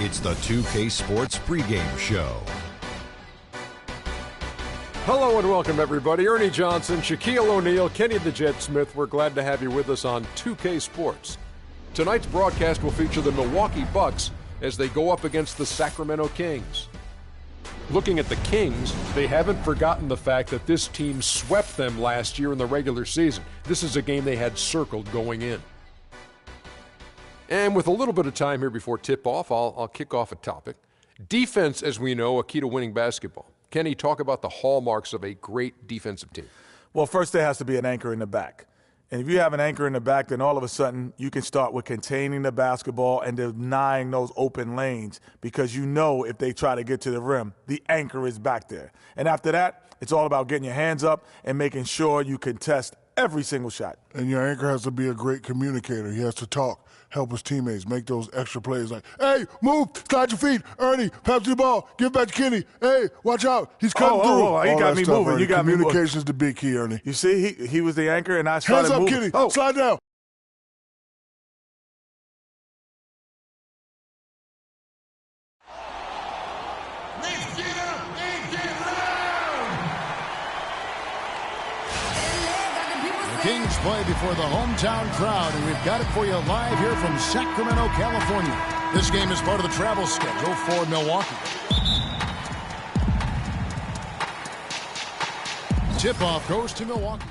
It's the 2K Sports pregame show. Hello and welcome, everybody. Ernie Johnson, Shaquille O'Neal, Kenny the Jet Smith. We're glad to have you with us on 2K Sports. Tonight's broadcast will feature the Milwaukee Bucks as they go up against the Sacramento Kings. Looking at the Kings, they haven't forgotten the fact that this team swept them last year in the regular season. This is a game they had circled going in. And with a little bit of time here before tip-off, I'll kick off a topic. Defense, as we know, a key to winning basketball. Kenny, talk about the hallmarks of a great defensive team. Well, first there has to be an anchor in the back. And if you have an anchor in the back, then all of a sudden you can start with containing the basketball and denying those open lanes, because you know if they try to get to the rim, the anchor is back there. And after that, it's all about getting your hands up and making sure you contest every single shot. And your anchor has to be a great communicator. He has to talk, help his teammates, make those extra plays like, hey, move, slide your feet, Ernie, pass the ball, give it back to Kenny, hey, watch out, he's cutting through. He got me moving. You got communication is the big key, Ernie. You see, he was the anchor, and I started moving. Hands up, Kenny, slide down. Kings play before the hometown crowd, and we've got it for you live here from Sacramento, California. This game is part of the travel schedule for Milwaukee. Tip-off goes to Milwaukee.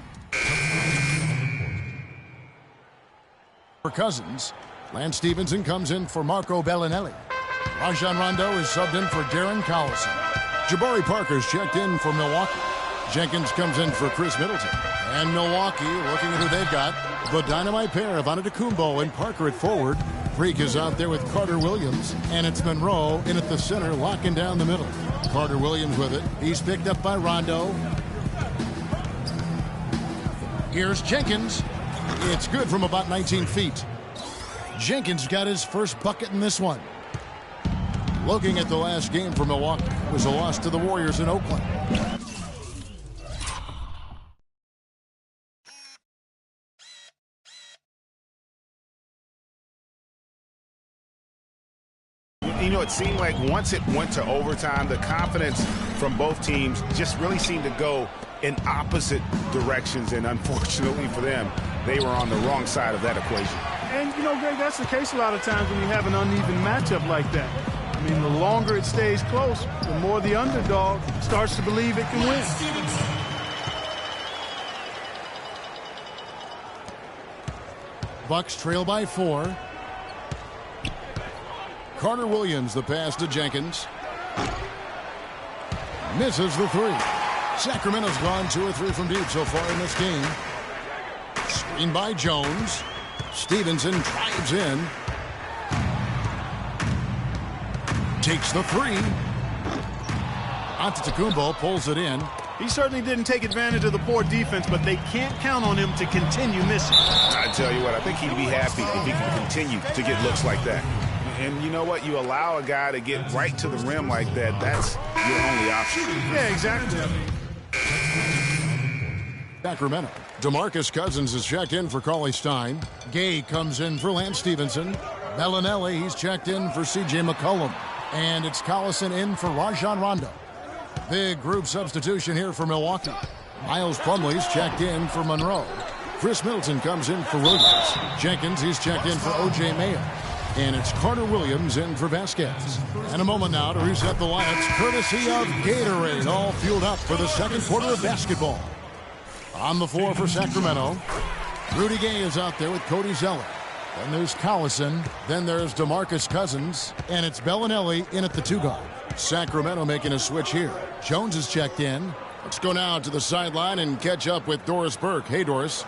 For Cousins, Lance Stevenson comes in for Marco Bellinelli. Rajon Rondo is subbed in for Darren Collison. Jabari Parker's checked in for Milwaukee. Jenkins comes in for Chris Middleton. And Milwaukee, looking at who they've got, the dynamite pair of Antetokounmpo and Parker at forward. Freak is out there with Carter Williams, and it's Monroe in at the center, locking down the middle. Carter Williams with it. He's picked up by Rondo. Here's Jenkins. It's good from about 19 feet. Jenkins got his first bucket in this one. Looking at the last game for Milwaukee, it was a loss to the Warriors in Oakland. You know, it seemed like once it went to overtime, the confidence from both teams just really seemed to go in opposite directions, and unfortunately for them, they were on the wrong side of that equation. And, you know, Greg, that's the case a lot of times when you have an uneven matchup like that. I mean, the longer it stays close, the more the underdog starts to believe it can win. Bucks trail by 4. Carter Williams, the pass to Jenkins. Misses the 3. Sacramento's gone 2 or 3 from deep so far in this game. Screen by Jones. Stevenson drives in. Takes the 3. Antetokounmpo pulls it in. He certainly didn't take advantage of the poor defense, but they can't count on him to continue missing. I tell you what, I think he'd be happy if he can continue to get looks like that. And you know what? You allow a guy to get right to the rim like that, that's your only option. Yeah, exactly. Sacramento. DeMarcus Cousins is checked in for Cauley Stein. Gay comes in for Lance Stevenson. Bellinelli, he's checked in for C.J. McCollum. And it's Collison in for Rajon Rondo. Big group substitution here for Milwaukee. Miles Plumlee's checked in for Monroe. Chris Middleton comes in for Williams. Jenkins, he's checked in for O.J. Mayo. And it's Carter Williams in for Vasquez. And a moment now to reset the lineups, courtesy of Gatorade, all fueled up for the second quarter of basketball. On the floor for Sacramento, Rudy Gay is out there with Cody Zeller. Then there's Collison. Then there's DeMarcus Cousins. And it's Bellinelli in at the 2 guard. Sacramento making a switch here. Jones is checked in. Let's go now to the sideline and catch up with Doris Burke. Hey, Doris.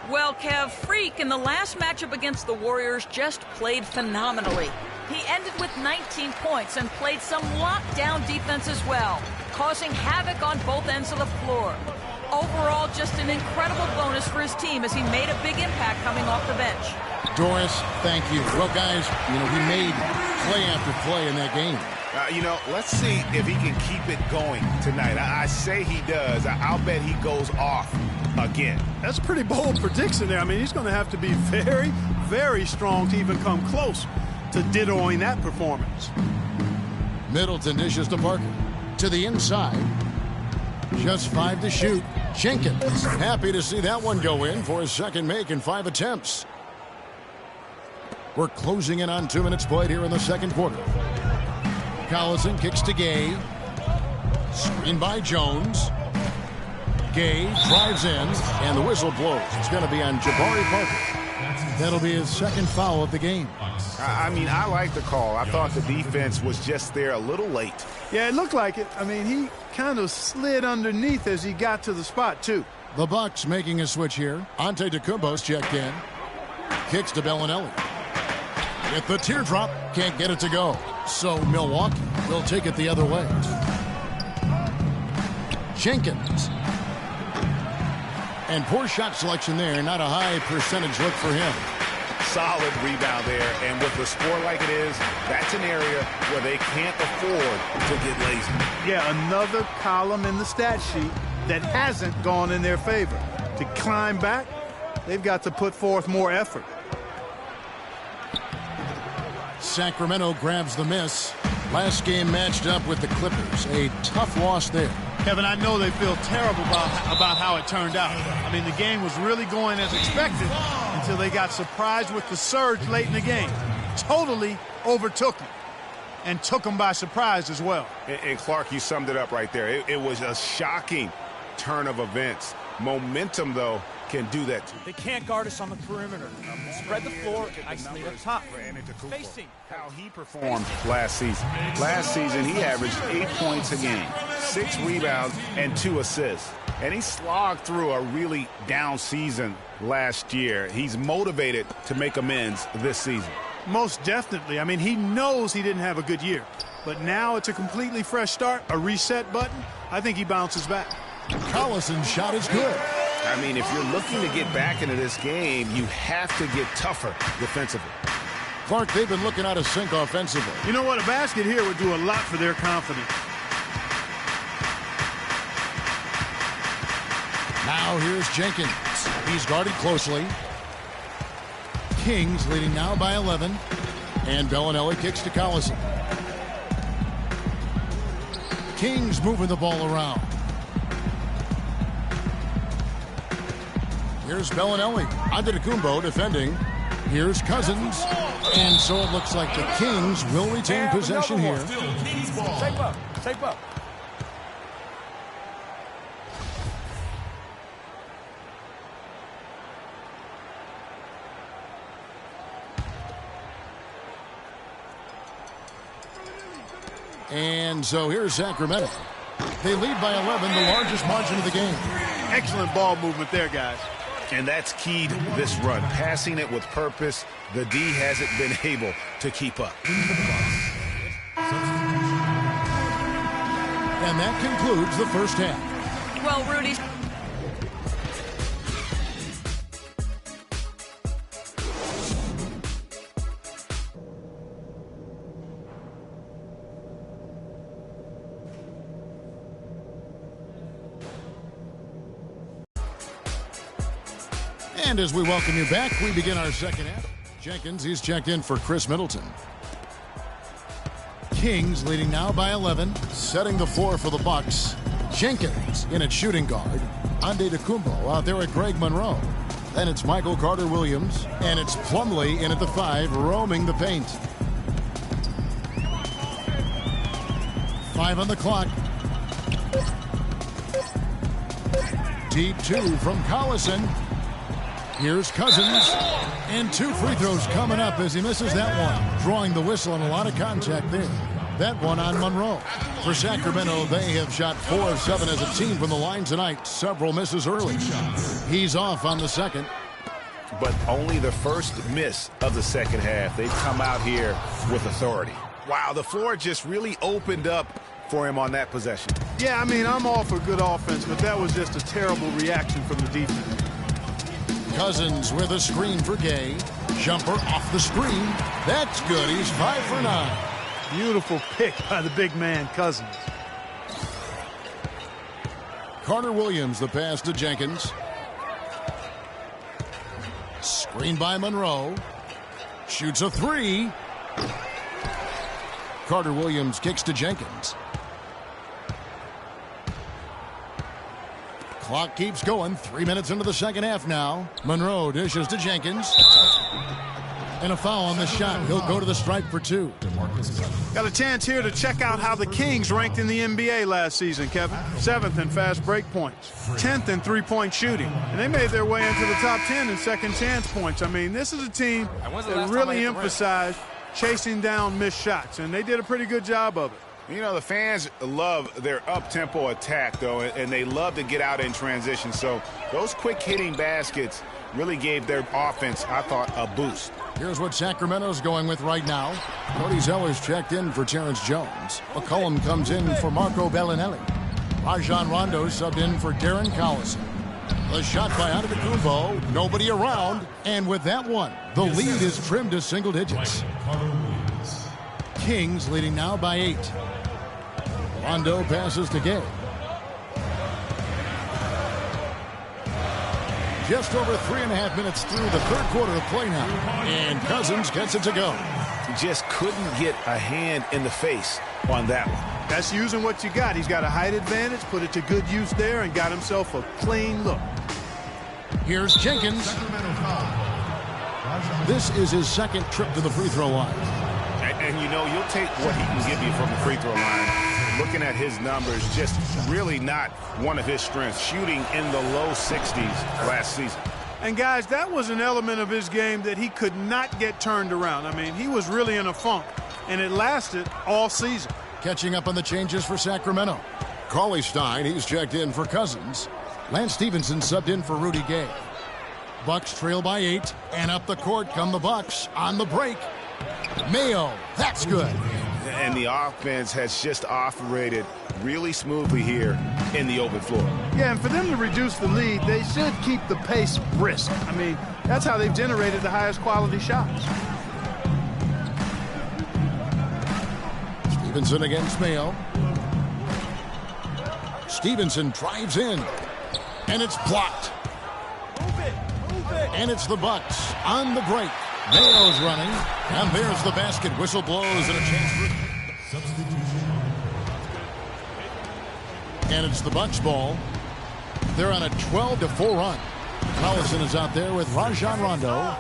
Well, Kev, Freak in the last matchup against the Warriors just played phenomenally. He ended with 19 points and played some lockdown defense as well, causing havoc on both ends of the floor. Overall, just an incredible bonus for his team as he made a big impact coming off the bench. Doris, thank you. Well, guys, you know, he made play after play in that game. You know, let's see if he can keep it going tonight. I say he does. I'll bet he goes off again. That's a pretty bold prediction there. I mean, he's going to have to be very, very strong to even come close to dittoing that performance. Middleton dishes to Parker. To the inside. Just 5 to shoot. Jenkins happy to see that one go in for his second make in 5 attempts. We're closing in on 2 minutes played here in the second quarter. Collison kicks to Gay. Screen by Jones. Gay drives in, and the whistle blows. It's going to be on Jabari Parker. That'll be his second foul of the game. I mean, I like the call. I thought the defense was just there a little late. Yeah, it looked like it. I mean, he kind of slid underneath as he got to the spot, too. The Bucks making a switch here. Antetokounmpo's checked in. Kicks to Bellinelli. With the teardrop, can't get it to go. So Milwaukee will take it the other way. Jenkins. And poor shot selection there. Not a high percentage look for him. Solid rebound there. And with the score like it is, that's an area where they can't afford to get lazy. Yeah, another column in the stat sheet that hasn't gone in their favor. To climb back, they've got to put forth more effort. Sacramento grabs the miss. Last game matched up with the Clippers. A tough loss there. Kevin, I know they feel terrible about how it turned out. I mean, the game was really going as expected until they got surprised with the surge late in the game. Totally overtook them and took them by surprise as well. And Clark, you summed it up right there. It was a shocking turn of events. Momentum, though, can do that too. They can't guard us on the perimeter. Spread the floor, isolate up top. Facing how he performed last season. Last season, he averaged 8 points a game, 6 rebounds, and 2 assists. And he slogged through a really down season last year. He's motivated to make amends this season. Most definitely. I mean, he knows he didn't have a good year. But now it's a completely fresh start, a reset button. I think he bounces back. Collison's shot is good. I mean, if you're looking to get back into this game, you have to get tougher defensively. Clark, they've been looking out of sync offensively. You know what? A basket here would do a lot for their confidence. Now here's Jenkins. He's guarded closely. Kings leading now by 11. And Bellinelli kicks to Collison. Kings moving the ball around. Here's Bellinelli. Antetokounmpo defending. Here's Cousins. And so it looks like the Kings will retain possession here. Shape up. Shape up. And so here's Sacramento. They lead by 11, the largest margin of the game. Excellent ball movement there, guys. And that's key to this run. Passing it with purpose. The D hasn't been able to keep up. And that concludes the first half. Well, Rudy. And as we welcome you back, we begin our second half. Jenkins, he's checked in for Chris Middleton. Kings leading now by 11, setting the floor for the Bucks. Jenkins in at shooting guard. Antetokounmpo out there at Greg Monroe. Then it's Michael Carter-Williams, and it's Plumlee in at the 5, roaming the paint. 5 on the clock. Deep 2 from Collison. Here's Cousins, and 2 free throws coming up as he misses that one. Drawing the whistle and a lot of contact there. That one on Monroe. For Sacramento, they have shot 4 of 7 as a team from the line tonight. Several misses early. He's off on the second. But only the first miss of the second half. They've come out here with authority. Wow, the floor just really opened up for him on that possession. Yeah, I mean, I'm all for good offense, but that was just a terrible reaction from the defense. Cousins with a screen for Gay. Jumper off the screen. That's good. He's 5 for 9. Beautiful pick by the big man, Cousins. Carter-Williams, the pass to Jenkins. Screen by Monroe. Shoots a 3. Carter Williams kicks to Jenkins. Clock keeps going. 3 minutes into the second half now. Monroe dishes to Jenkins. And a foul on the shot. He'll go to the stripe for 2. Got a chance here to check out how the Kings ranked in the NBA last season, Kevin. 7th in fast break points, 10th in three-point shooting, and they made their way into the top 10 in second chance points. I mean, this is a team that really emphasized chasing down missed shots, and they did a pretty good job of it. You know, the fans love their up-tempo attack, though, and they love to get out in transition. So those quick-hitting baskets really gave their offense, I thought, a boost. Here's what Sacramento's going with right now. Cody Zeller's checked in for Terrence Jones. McCollum comes in for Marco Bellinelli. Rajon Rondo subbed in for Darren Collison. The shot by Antetokounmpo, nobody around, and with that one, the lead is trimmed to single digits. Kings leading now by 8. Rondo passes to Gay. Just over 3.5 minutes through the third quarter of play now. And Cousins gets it to go. He just couldn't get a hand in the face on that one. That's using what you got. He's got a height advantage, put it to good use there, and got himself a clean look. Here's Jenkins. This is his second trip to the free throw line. And you know, you'll take what he can give you from the free throw line. Looking at his numbers, just really not one of his strengths. Shooting in the low 60s last season. And guys, that was an element of his game that he could not get turned around. I mean, he was really in a funk, and it lasted all season. Catching up on the changes for Sacramento. Cauley Stein, he's checked in for Cousins. Lance Stevenson subbed in for Rudy Gay. Bucks trail by 8, and up the court come the Bucks on the break. Mayo, that's good. And the offense has just operated really smoothly here in the open floor. Yeah, and for them to reduce the lead, they should keep the pace brisk. I mean, that's how they've generated the highest quality shots. Stevenson against Mayo. Stevenson drives in, and it's blocked. And it's the Bucks on the break. Mayo's running, and there's the basket. Whistle blows and a chance for... And it's the Bucks ball. They're on a 12-4 run. Collison is out there with Rajon Rondo.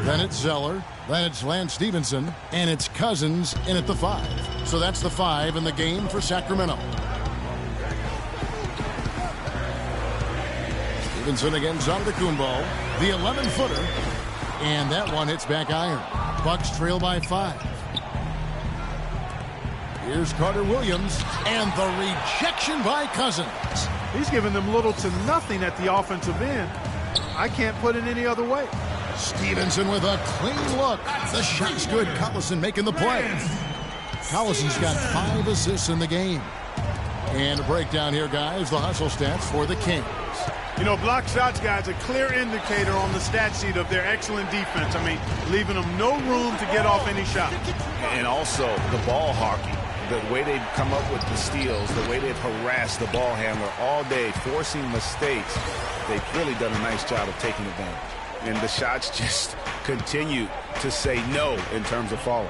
Then it's Zeller. Then it's Lance Stevenson. And it's Cousins in at the 5. So that's the 5 in the game for Sacramento. Stevenson against Antetokounmpo. The 11-footer. And that one hits back iron. Bucks trail by 5. Here's Carter Williams, and the rejection by Cousins. He's giving them little to nothing at the offensive end. I can't put it any other way. Stevenson with a clean look. The shot's good. Collison making the play. Collison's got 5 assists in the game. And a breakdown here, guys. The hustle stats for the Kings. You know, block shots, guys, a clear indicator on the stat sheet of their excellent defense. I mean, leaving them no room to get off any shot. And also the ball hawking, the way they've come up with the steals, the way they've harassed the ball handler all day, forcing mistakes. They've really done a nice job of taking advantage. And the shots just continue to say no in terms of falling.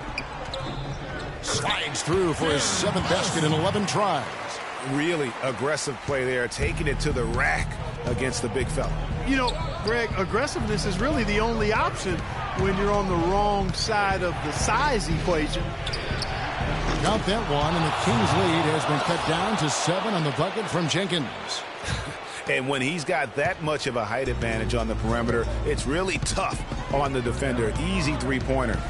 Slides through for his 7th basket in 11 tries. Really aggressive play there, taking it to the rack against the big fella. You know, Greg, aggressiveness is really the only option when you're on the wrong side of the size equation. Count that one, and the Kings' lead has been cut down to 7 on the bucket from Jenkins. And when he's got that much of a height advantage on the perimeter, it's really tough on the defender. Easy three-pointer.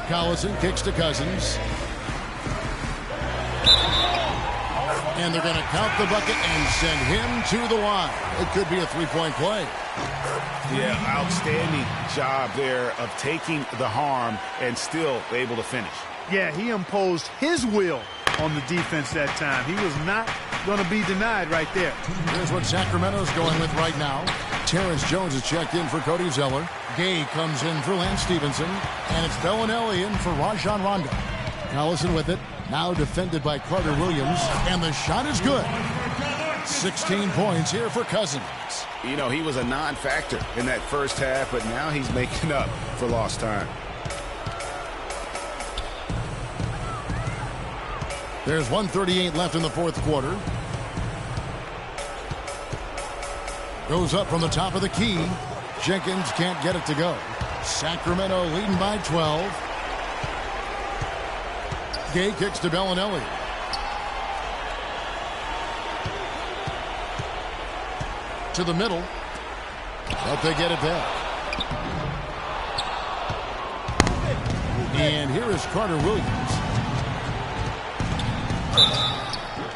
Collison kicks to Cousins. And they're going to count the bucket and send him to the line. It could be a three-point play. Yeah, outstanding job there of taking the harm and still able to finish. Yeah, he imposed his will on the defense that time. He was not going to be denied right there. Here's what Sacramento's going with right now. Terrence Jones is checked in for Cody Zeller. Gay comes in for Lance Stevenson. And it's Bellinelli in for Rajon Rondo. Collison with it. Now defended by Carter Williams. And the shot is good. 16 points here for Cousins. You know, he was a non-factor in that first half, but now he's making up for lost time. There's 1:38 left in the fourth quarter. Goes up from the top of the key. Jenkins can't get it to go. Sacramento leading by 12. Gay kicks to Bellinelli. To the middle. But they get it back. And here is Carter Williams.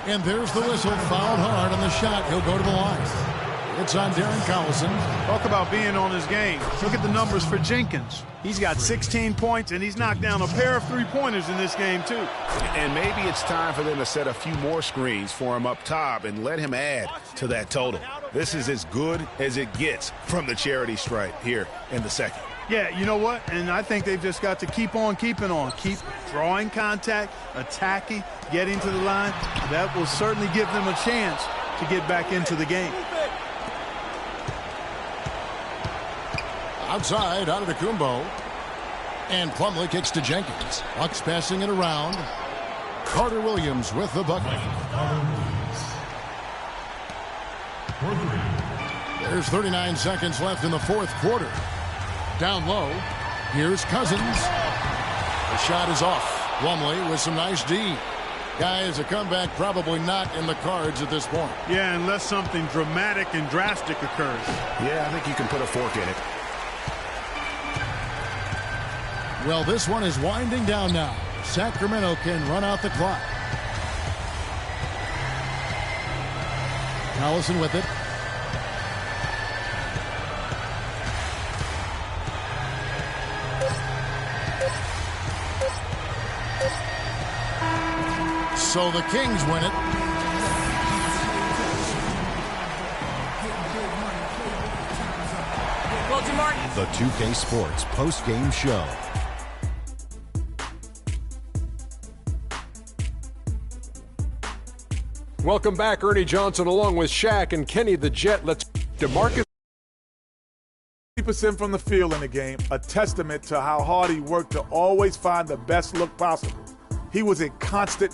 And there's the whistle. Fouled hard on the shot. He'll go to the line. It's on Darren Collison. Talk about being on his game. Look at the numbers for Jenkins. He's got 16 points, and he's knocked down a pair of three-pointers in this game, too. And maybe it's time for them to set a few more screens for him up top and let him add to that total. This is as good as it gets from the charity stripe here in the second. Yeah, you know what? And I think they've just got to keep on keeping on. Keep drawing contact, attacking, getting to the line. That will certainly give them a chance to get back into the game. Outside, Antetokounmpo. And Plumlee kicks to Jenkins. Bucks passing it around. Carter Williams with the bucket. There's 39 seconds left in the fourth quarter. Down low. Here's Cousins. The shot is off. Plumlee with some nice D. Guys, a comeback probably not in the cards at this point. Yeah, unless something dramatic and drastic occurs. Yeah, I think you can put a fork in it. Well, this one is winding down now. Sacramento can run out the clock. Collison with it. So the Kings win it. Well, DeMar, The 2K Sports post-game show. Welcome back, Ernie Johnson, along with Shaq and Kenny the Jet. Let's DeMarcus. 50% from the field in the game, a testament to how hard he worked to always find the best look possible. He was in constant.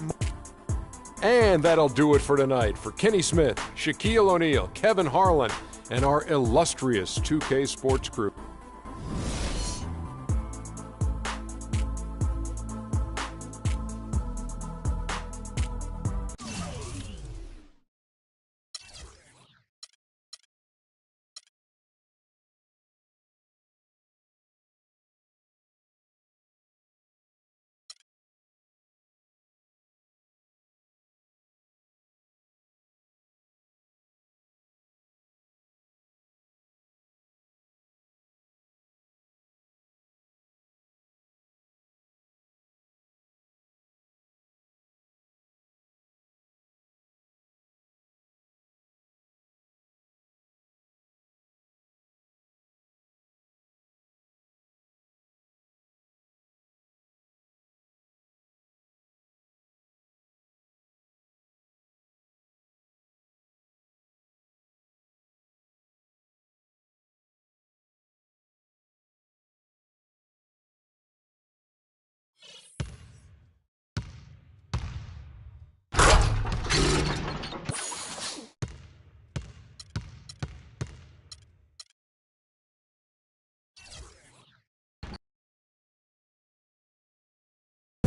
And that'll do it for tonight. For Kenny Smith, Shaquille O'Neal, Kevin Harlan, and our illustrious 2K Sports crew.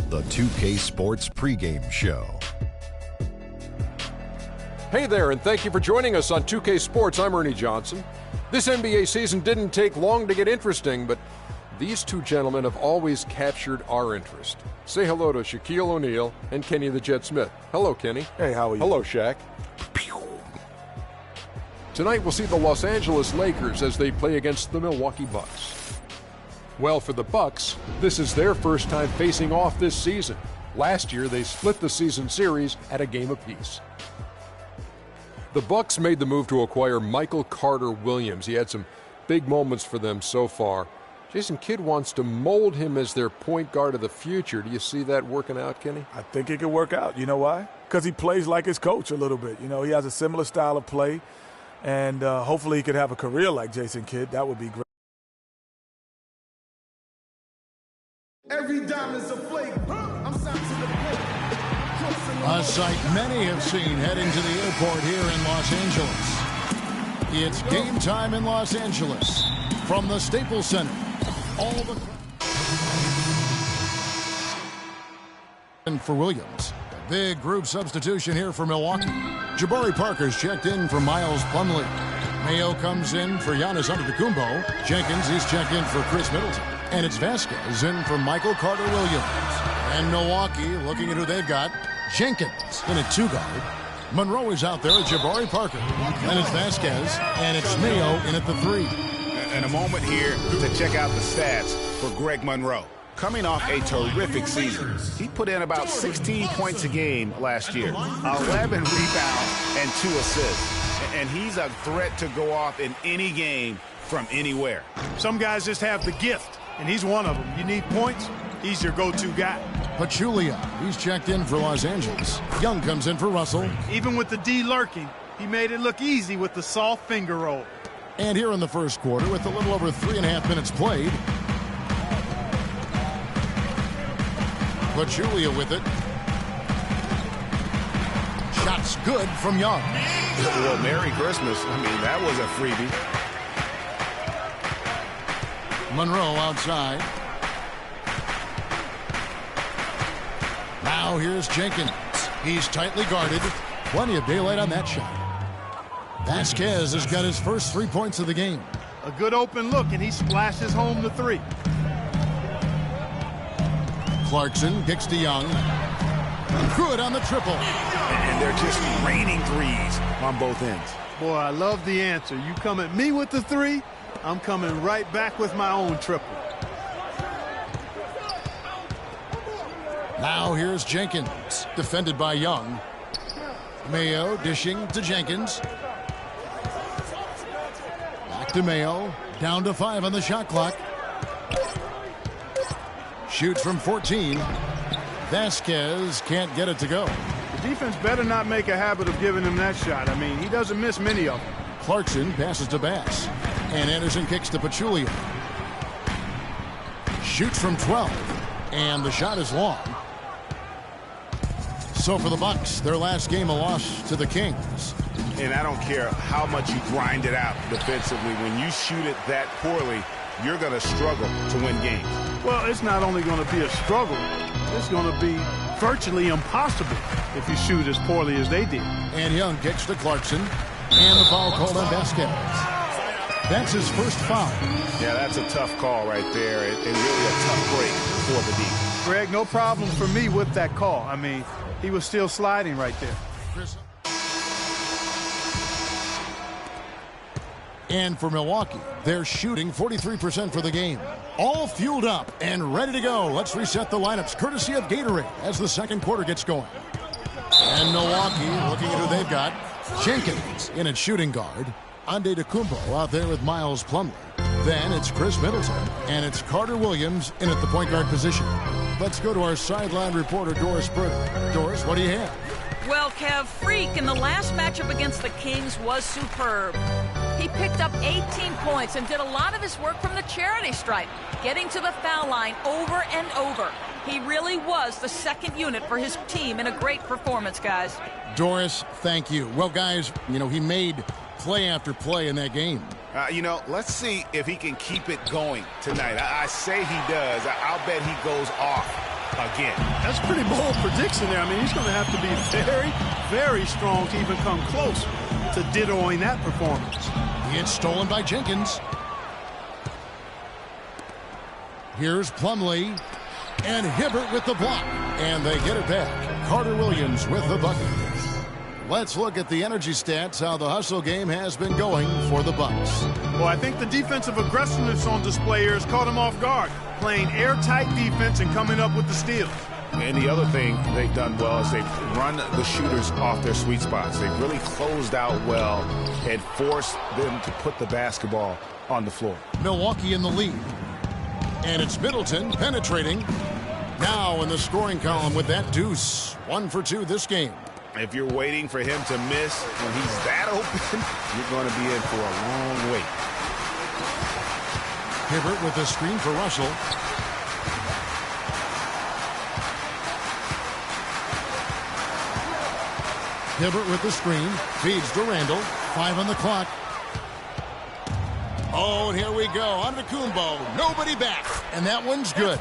The 2K Sports pregame show. Hey there, and thank you for joining us on 2K Sports. I'm Ernie Johnson. This NBA season didn't take long to get interesting, but these two gentlemen have always captured our interest. Say hello to Shaquille O'Neal and Kenny the Jet Smith. Hello, Kenny. Hey, how are you? Hello, Shaq. Tonight we'll see the Los Angeles Lakers as they play against the Milwaukee Bucks. Well, for the Bucks, this is their first time facing off this season. Last year, they split the season series at a game apiece. The Bucks made the move to acquire Michael Carter Williams. He had some big moments for them so far. Jason Kidd wants to mold him as their point guard of the future. Do you see that working out, Kenny? I think it could work out. You know why? Because he plays like his coach a little bit. You know, he has a similar style of play, and hopefully he could have a career like Jason Kidd. That would be great. Every diamond's a flake. I'm signed to the plate. A sight many have seen heading to the airport here in Los Angeles. It's game time in Los Angeles from the Staples Center. All the for Williams. A big group substitution here for Milwaukee. Jabari Parker's checked in for Miles Plumlee. Mayo comes in for Giannis Antetokounmpo. Jenkins is checked in for Chris Middleton. And it's Vasquez in for Michael Carter-Williams. And Milwaukee, looking at who they've got, Jenkins in at 2-guard. Monroe is out there at Jabari Parker. And it's Vasquez, and it's Mayo in at the 3. And a moment here to check out the stats for Greg Monroe. Coming off a terrific season, he put in about 16 points a game last year, 11 rebounds, and 2 assists. And he's a threat to go off in any game from anywhere. Some guys just have the gift, and he's one of them. You need points, he's your go-to guy. Pachulia, he's checked in for Los Angeles. Young comes in for Russell. Even with the D lurking, he made it look easy with the soft finger roll. And here in the first quarter, with a little over 3.5 minutes played, Pachulia with it. Shots good from Young. Well, Merry Christmas. I mean, that was a freebie. Monroe outside. Now here's Jenkins. He's tightly guarded. Plenty of daylight on that shot. Vasquez has got his first 3 points of the game. A good open look, and he splashes home the 3. Clarkson kicks to Young. Good on the triple. And they're just raining threes on both ends. Boy, I love the answer. You come at me with the 3, I'm coming right back with my own triple. Now here's Jenkins, defended by Young. Mayo dishing to Jenkins. Back to Mayo. Down to 5 on the shot clock. Shoots from 14. Vasquez can't get it to go. The defense better not make a habit of giving him that shot. I mean, he doesn't miss many of them. Clarkson passes to Bass. And Anderson kicks to Pachulia. Shoots from 12. And the shot is long. So for the Bucks, their last game a loss to the Kings. And I don't care how much you grind it out defensively. When you shoot it that poorly, you're going to struggle to win games. Well, it's not only going to be a struggle, it's going to be virtually impossible if you shoot as poorly as they did. And Young kicks to Clarkson. And the foul called on Vasquez. That's his first foul. Yeah, that's a tough call right there. And really a tough break for the D. Greg, no problem for me with that call. I mean, he was still sliding right there. And for Milwaukee, they're shooting 43% for the game. All fueled up and ready to go. Let's reset the lineups courtesy of Gatorade as the second quarter gets going. And Milwaukee looking at who they've got. Jenkins in at shooting guard. Antetokounmpo out there with Miles Plumlee. Then it's Chris Middleton. And it's Carter-Williams in at the point guard position. Let's go to our sideline reporter, Doris Burton. Doris, what do you have? Well, Kev, Freak in the last matchup against the Kings was superb. He picked up 18 points and did a lot of his work from the charity stripe, getting to the foul line over and over. He really was the second unit for his team in a great performance, guys. Doris, thank you. Well, guys, you know, he made play after play in that game. Let's see if he can keep it going tonight. I say he does. I'll bet he goes off again. That's a pretty bold prediction there. I mean, he's going to have to be very, very strong to even come close to dittoing that performance. It's stolen by Jenkins. Here's Plumlee and Hibbert with the block. And they get it back. Carter-Williams with the bucket. Let's look at the energy stats, how the hustle game has been going for the Bucks. Well, I think the defensive aggressiveness on display here has caught him off guard, playing airtight defense and coming up with the steals. And the other thing they've done well is they've run the shooters off their sweet spots. They've really closed out well and forced them to put the basketball on the floor. Milwaukee in the lead. And it's Middleton penetrating. Now in the scoring column with that deuce. 1 for 2 this game. If you're waiting for him to miss when he's that open, you're going to be in for a long wait. Hibbert with the screen for Russell. Hibbert with the screen. Feeds to Randall. 5 on the clock. Oh, and here we go. On to Kumbo. Nobody back. And that one's good.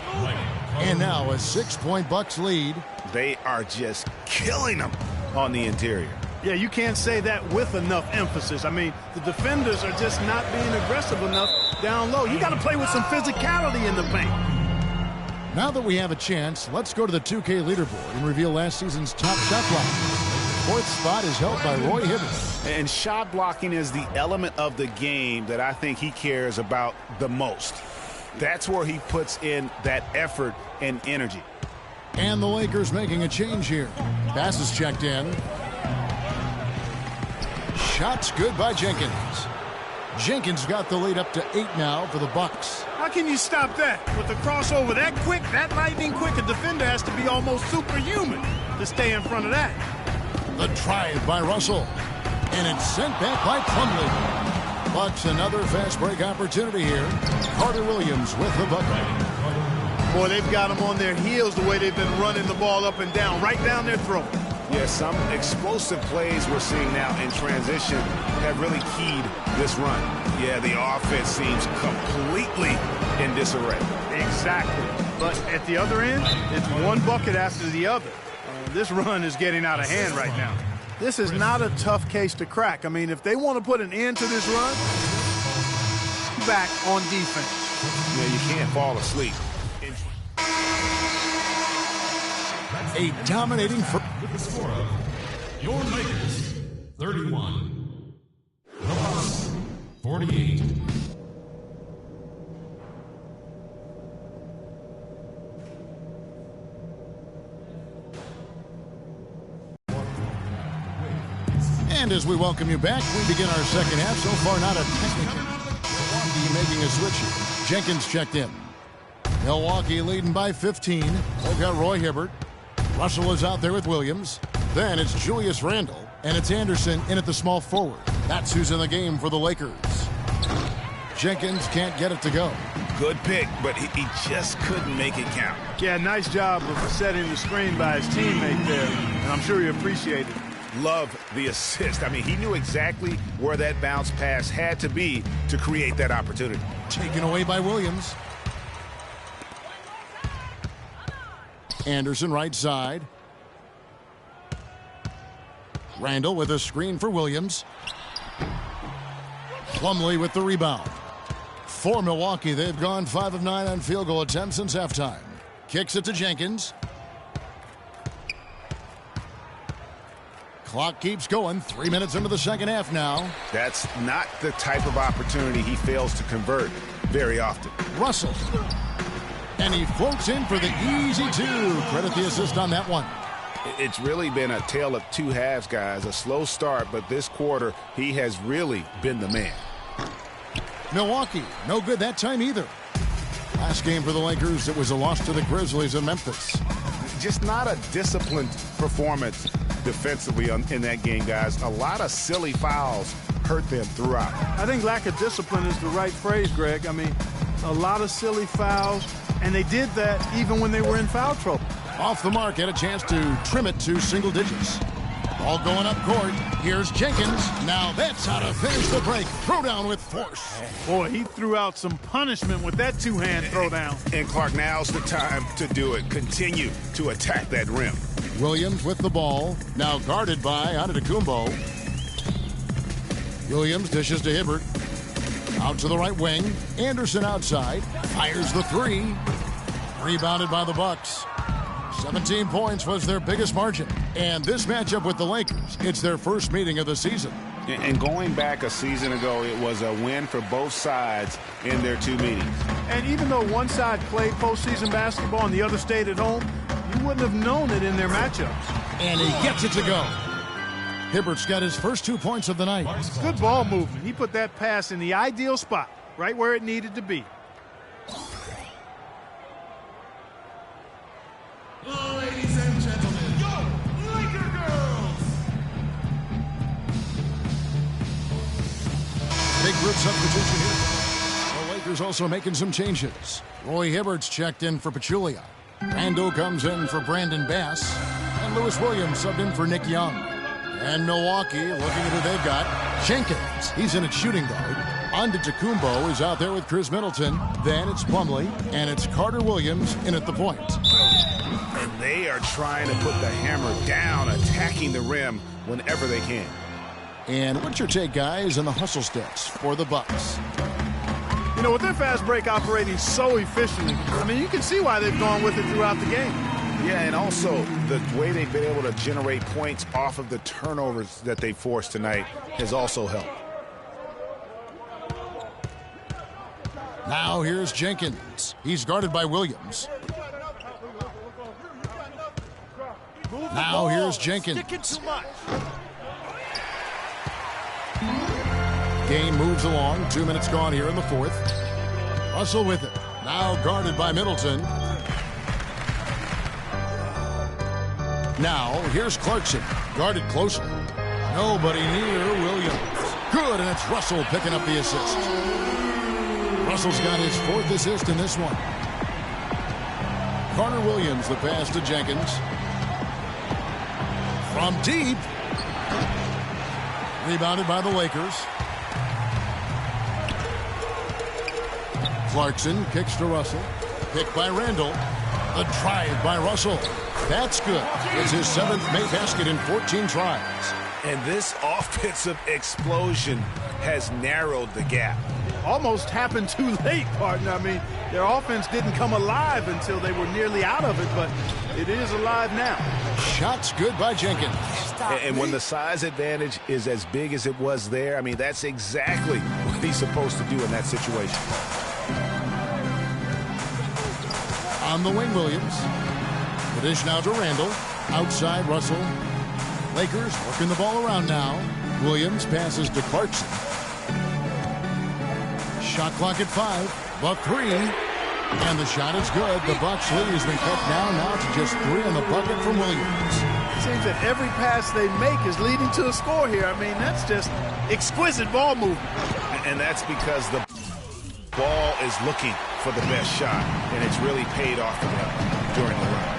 And now a 6-point Bucks lead. They are just killing them on the interior. Yeah, you can't say that with enough emphasis. I mean, the defenders are just not being aggressive enough down low. You got to play with some physicality in the paint. Now that we have a chance, let's go to the 2K leaderboard and reveal last season's top shot block. Fourth spot is held by Roy Hibbert. And shot blocking is the element of the game that I think he cares about the most. That's where he puts in that effort and energy. And the Lakers making a change here. Pass is checked in. Shots good by Jenkins. Jenkins got the lead up to 8 now for the Bucks. How can you stop that? With the crossover that quick, that lightning quick, a defender has to be almost superhuman to stay in front of that. The drive by Russell. And it's sent back by Plumlee. Bucks another fast break opportunity here. Carter Williams with the bucket. Boy, they've got them on their heels the way they've been running the ball up and down, right down their throat. Yeah, some explosive plays we're seeing now in transition have really keyed this run. Yeah, the offense seems completely in disarray. Exactly. But at the other end, it's one bucket after the other. This run is getting out of hand right now. This is not a tough case to crack. I mean, if they want to put an end to this run, back on defense. Yeah, you can't fall asleep. A dominating with the score of your Lakers 31, the Bucks 48. And as we welcome you back, we begin our second half. So far, not a technical. Milwaukee making a switch here. Jenkins checked in. Milwaukee leading by 15. They've got Roy Hibbert. Russell is out there with Williams. Then it's Julius Randle, and it's Anderson in at the small forward. That's who's in the game for the Lakers. Jenkins can't get it to go. Good pick, but he just couldn't make it count. Yeah, nice job of setting the screen by his teammate there, and I'm sure he appreciated it. Love the assist. I mean, he knew exactly where that bounce pass had to be to create that opportunity. Taken away by Williams. Anderson right side. Randall with a screen for Williams. Plumlee with the rebound. For Milwaukee, they've gone 5 of 9 on field goal attempts since halftime. Kicks it to Jenkins. Clock keeps going. 3 minutes into the second half now. That's not the type of opportunity he fails to convert very often. Russell. And he floats in for the easy 2. Credit the assist on that one. It's really been a tale of two halves, guys. A slow start, but this quarter, he has really been the man. Milwaukee, no good that time either. Last game for the Lakers, it was a loss to the Grizzlies in Memphis. Just not a disciplined performance defensively in that game, guys. A lot of silly fouls hurt them throughout. I think lack of discipline is the right phrase, Greg. I mean, a lot of silly fouls, and they did that even when they were in foul trouble. Off the mark, had a chance to trim it to single digits. Ball going up court. Here's Jenkins. Now that's how to finish the break. Throw down with force. Boy, he threw out some punishment with that two-hand throw down. And Clark, now's the time to do it. Continue to attack that rim. Williams with the ball. Now guarded by Antetokounmpo. Williams dishes to Hibbert. Out to the right wing. Anderson outside. Fires the 3. Rebounded by the Bucks. 17 points was their biggest margin. And this matchup with the Lakers, it's their first meeting of the season. And going back a season ago, it was a win for both sides in their 2 meetings. And even though one side played postseason basketball and the other stayed at home, you wouldn't have known it in their matchups. And he gets it to go. Hibbert's got his first 2 points of the night. Good ball movement. He put that pass in the ideal spot, right where it needed to be. Ladies and gentlemen, yo, Laker girls! Big group substitution here. The Lakers also making some changes. Roy Hibbert's checked in for Pachulia. Randall comes in for Brandon Bass. And Lewis Williams subbed in for Nick Young. And Milwaukee looking at who they've got. Jenkins, he's in at shooting guard. Antetokounmpo is out there with Chris Middleton. Then it's Plumlee, and it's Carter Williams in at the point. And they are trying to put the hammer down, attacking the rim whenever they can. And what's your take, guys, on the hustle steps for the Bucks? You know, with their fast break operating so efficiently, I mean, you can see why they've gone with it throughout the game. Yeah, and also the way they've been able to generate points off of the turnovers that they forced tonight has also helped. Now here's Jenkins. He's guarded by Williams. Now here's Jenkins. Game moves along. 2 minutes gone here in the fourth. Russell with it. Now guarded by Middleton. Now here's Clarkson. Guarded closely. Nobody near Williams. Good, and it's Russell picking up the assist. Russell's got his fourth assist in this one. Carter Williams, the pass to Jenkins. From deep. Rebounded by the Lakers. Clarkson kicks to Russell. Picked by Randall. A drive by Russell. That's good. It's his 7th made basket in 14 tries. And this offensive explosion has narrowed the gap. Almost happened too late, partner. I mean, their offense didn't come alive until they were nearly out of it, but it is alive now. Shots good by Jenkins. And when the size advantage is as big as it was there, I mean, that's exactly what he's supposed to do in that situation. On the wing, Williams. The dish now to Randall. Outside, Russell. Lakers working the ball around now. Williams passes to Clarkson. Shot clock at 5. Buck 3. And the shot is good. The Bucks lead has been cut down now to just 3 on the bucket from Williams. It seems that every pass they make is leading to a score here. I mean, that's just exquisite ball movement. And that's because the ball is looking for the best shot, and it's really paid off for them during the run.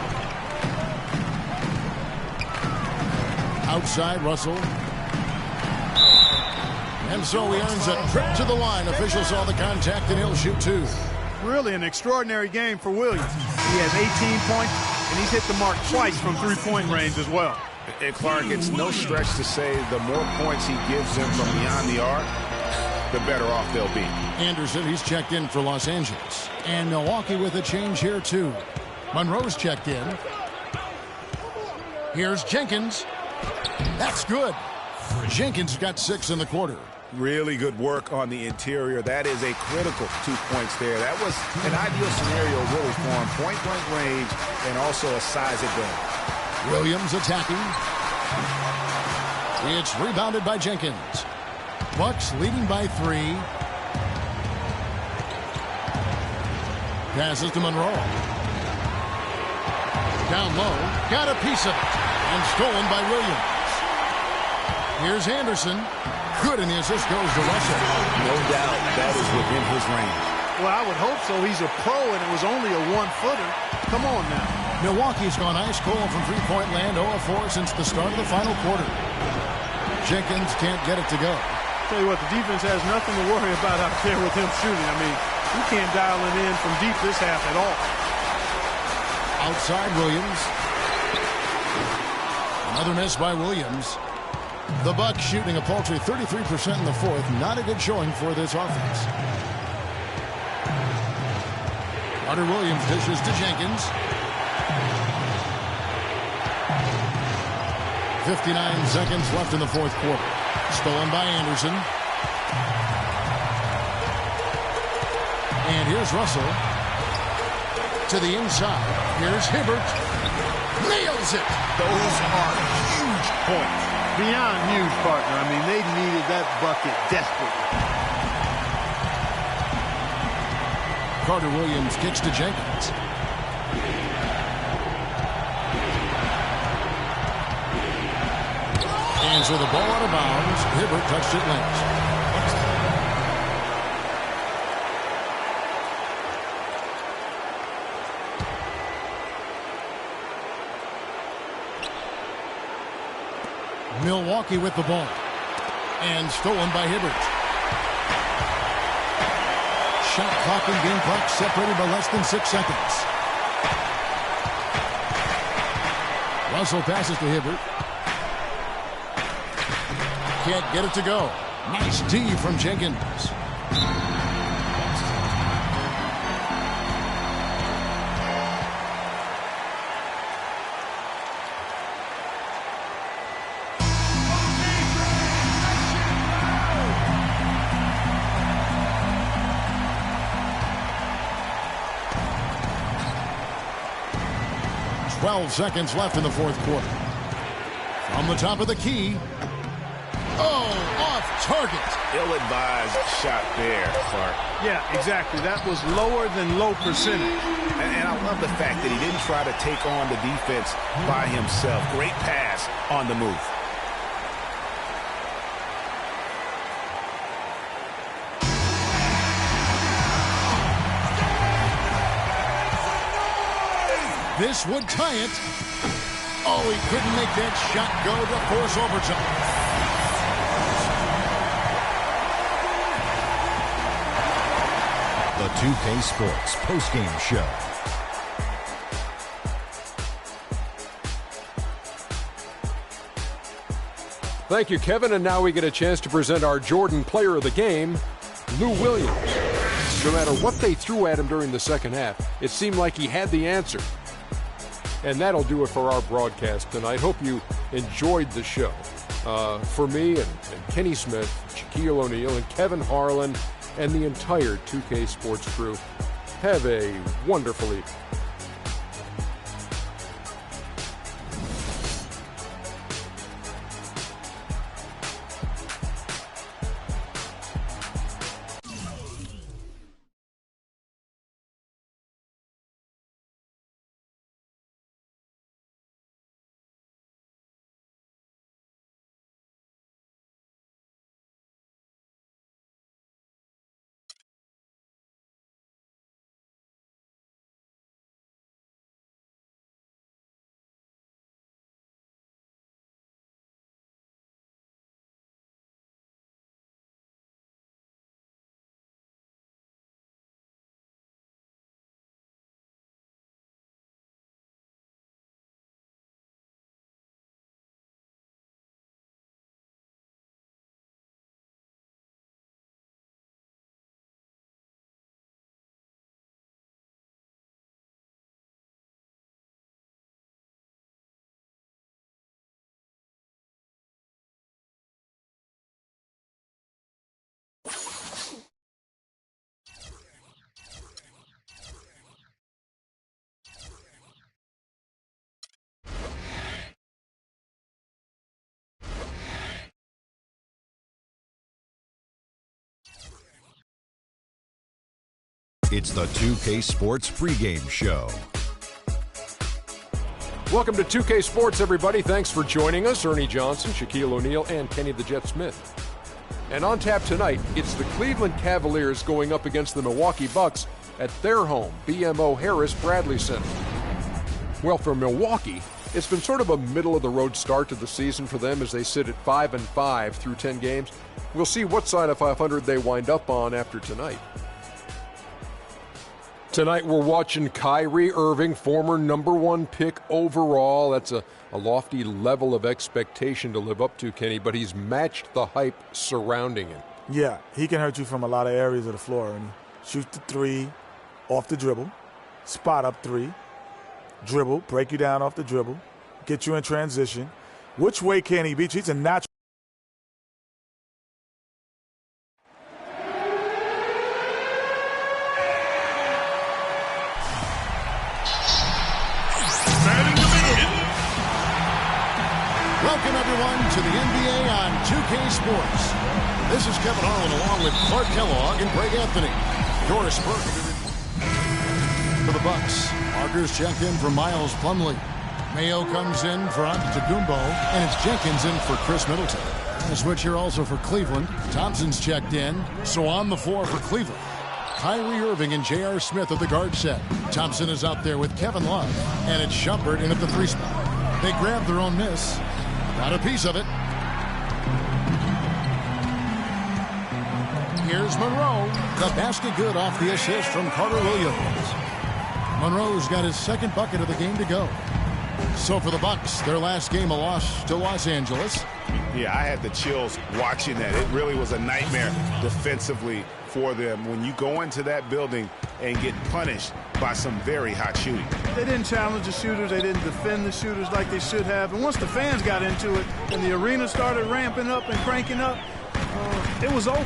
Outside, Russell. And so he earns a trip to the line. Official saw the contact, and he'll shoot 2. Really an extraordinary game for Williams. He has 18 points, and he's hit the mark twice from three-point range as well. And Clark, it's no stretch to say the more points he gives them from beyond the arc, the better off they'll be. Anderson, he's checked in for Los Angeles. And Milwaukee with a change here, too. Monroe's checked in. Here's Jenkins. That's good. Jenkins got 6 in the quarter. Really good work on the interior. That is a critical 2 points there. That was an ideal scenario really for him. Point-blank range and also a size advantage. Williams attacking. It's rebounded by Jenkins. Bucks leading by 3. Passes to Monroe. Down low. Got a piece of it. And stolen by Williams. Here's Anderson. Good, and the assist goes to Russell. No doubt that is within his range. Well, I would hope so. He's a pro, and it was only a 1-footer. Come on now. Milwaukee's gone ice cold from three-point land, 0-4 since the start of the final quarter. Jenkins can't get it to go. Tell you what, the defense has nothing to worry about out there with him shooting. I mean, he can't dial it in from deep this half at all. Outside Williams. Another miss by Williams. The Bucks shooting a paltry 33% in the fourth. Not a good showing for this offense. Carter Williams dishes to Jenkins. 59 seconds left in the fourth quarter. Stolen by Anderson. And here's Russell. To the inside. Here's Hibbert. Nails it. Those are huge points. Beyond huge, partner. I mean, they needed that bucket desperately. Carter Williams kicks to Jenkins. And so the ball out of bounds. Hibbert touched it late. Milwaukee with the ball. And stolen by Hibbert. Shot clock and game clock separated by less than 6 seconds. Russell passes to Hibbert. Can't get it to go. Nice D from Jenkins. Seconds left in the fourth quarter. From the top of the key. Oh, off target. Ill-advised shot there, Clark. Yeah, exactly. That was lower than low percentage. And I love the fact that he didn't try to take on the defense by himself. Great pass on the move. This would tie it. Oh, he couldn't make that shot go to force overtime. The 2K Sports postgame show. Thank you, Kevin. And now we get a chance to present our Jordan Player of the Game, Lou Williams. No matter what they threw at him during the second half, it seemed like he had the answer. And that'll do it for our broadcast tonight. Hope you enjoyed the show. For me and Kenny Smith, Shaquille O'Neal, and Kevin Harlan, and the entire 2K Sports crew, have a wonderful evening. It's the 2K Sports pregame show. Welcome to 2K Sports, everybody. Thanks for joining us. Ernie Johnson, Shaquille O'Neal, and Kenny the Jet Smith. And on tap tonight, it's the Cleveland Cavaliers going up against the Milwaukee Bucks at their home, BMO Harris Bradley Center. Well, for Milwaukee, it's been sort of a middle-of-the-road start to the season for them as they sit at 5-5 through 10 games. We'll see what side of 500 they wind up on after tonight. Tonight we're watching Kyrie Irving, former #1 pick overall. That's a lofty level of expectation to live up to, Kenny, but he's matched the hype surrounding him. Yeah, he can hurt you from a lot of areas of the floor. And shoot the three off the dribble, spot up three, dribble, break you down off the dribble, get you in transition. Which way can he beat you? He's a natural. Welcome, everyone, to the NBA on 2K Sports. This is Kevin Harlan along with Clark Kellogg and Greg Anthony. Your Spurs for the Bucks. Parker's checked in for Miles Plumlee. Mayo comes in for Antetokounmpo, and it's Jenkins in for Chris Middleton. A switch here also for Cleveland. Thompson's checked in, so on the floor for Cleveland. Kyrie Irving and J.R. Smith at the guard set. Thompson is out there with Kevin Love, and it's Shumpert in at the 3 spot. They grab their own miss. Got a piece of it. Here's Monroe. The basket good off the assist from Carter Williams. Monroe's got his second bucket of the game to go. So for the Bucks, their last game a loss to Los Angeles. Yeah, I had the chills watching that. It really was a nightmare defensively for them when you go into that building and get punished by some very hot shooting. They didn't challenge the shooters. They didn't defend the shooters like they should have. And once the fans got into it and the arena started ramping up and cranking up, it was over.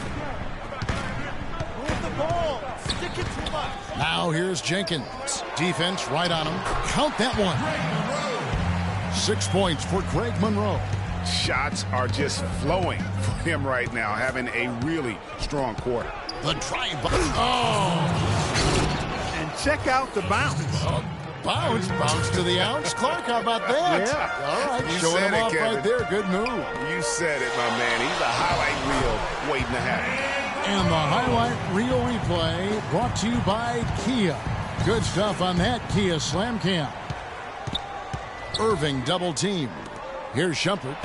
Move the ball. Stick it too much. Now here's Jenkins. Defense right on him. Count that one. 6 points for Greg Monroe. Shots are just flowing for him right now, having a really strong quarter. The drive. Oh! And check out the bounce. Bounce to the ounce. Clark, how about that? Yeah. All right, You showing him said it, off Kevin. right there. Good move. You said it, my man. He's a highlight reel waiting to happen. And the highlight reel replay brought to you by Kia. Good stuff on that Kia Slam Cam. Irving double team. Here's Shumpert.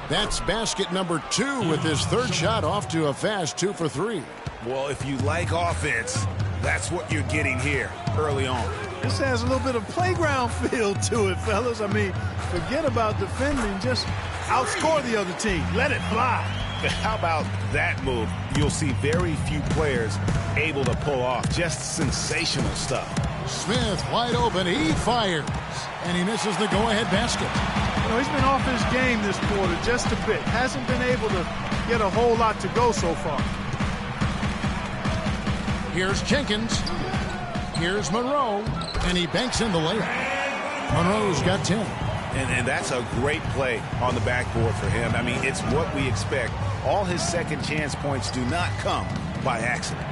That's basket number 2 with his third shot off to a fast 2 for 3. Well, if you like offense, that's what you're getting here early on. This has a little bit of playground feel to it, fellas. I mean, forget about defending. Just outscore the other team. Let it fly. How about that move? You'll see very few players able to pull off just sensational stuff. Smith wide open. He fires. And he misses the go-ahead basket. You know, he's been off his game this quarter just a bit. Hasn't been able to get a whole lot to go so far. Here's Jenkins. Here's Monroe. And he banks in the layup. Monroe's got 10. And that's a great play on the backboard for him. I mean, it's what we expect. All his second chance points do not come by accident.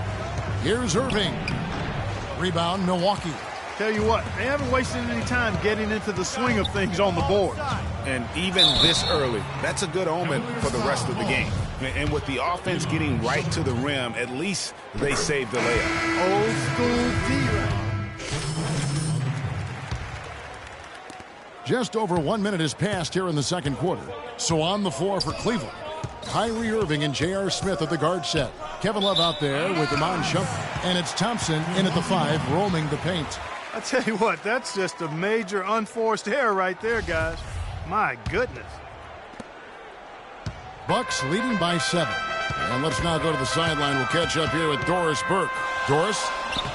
Here's Irving. Rebound, Milwaukee. Tell you what, they haven't wasted any time getting into the swing of things on the board. And even this early, that's a good omen for the rest of the game. And with the offense getting right to the rim, at least they saved the layup. Old school D-Ray. Just over 1 minute has passed here in the second quarter. So on the floor for Cleveland, Kyrie Irving and J.R. Smith at the guard set. Kevin Love out there with Iman Shumpert. And it's Thompson in at the 5, roaming the paint. I tell you what, that's just a major unforced error right there, guys. My goodness. Bucks leading by 7. And let's now go to the sideline. We'll catch up here with Doris Burke. Doris?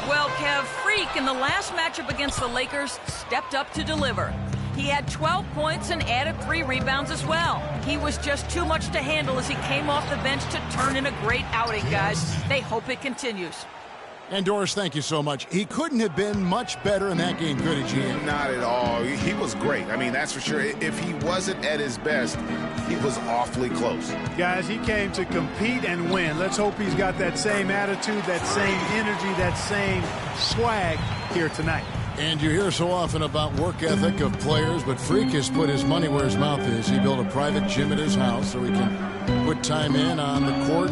Well, Kev, Freak in the last matchup against the Lakers stepped up to deliver. He had 12 points and added 3 rebounds as well. He was just too much to handle as he came off the bench to turn in a great outing, guys. They hope it continues. And Doris, thank you so much. He couldn't have been much better in that game, could he, GM? Not at all. He was great. I mean, that's for sure. If he wasn't at his best, he was awfully close. Guys, he came to compete and win. Let's hope he's got that same attitude, that same energy, that same swag here tonight. And you hear so often about work ethic of players, but Freak has put his money where his mouth is. He built a private gym at his house so he can put time in on the court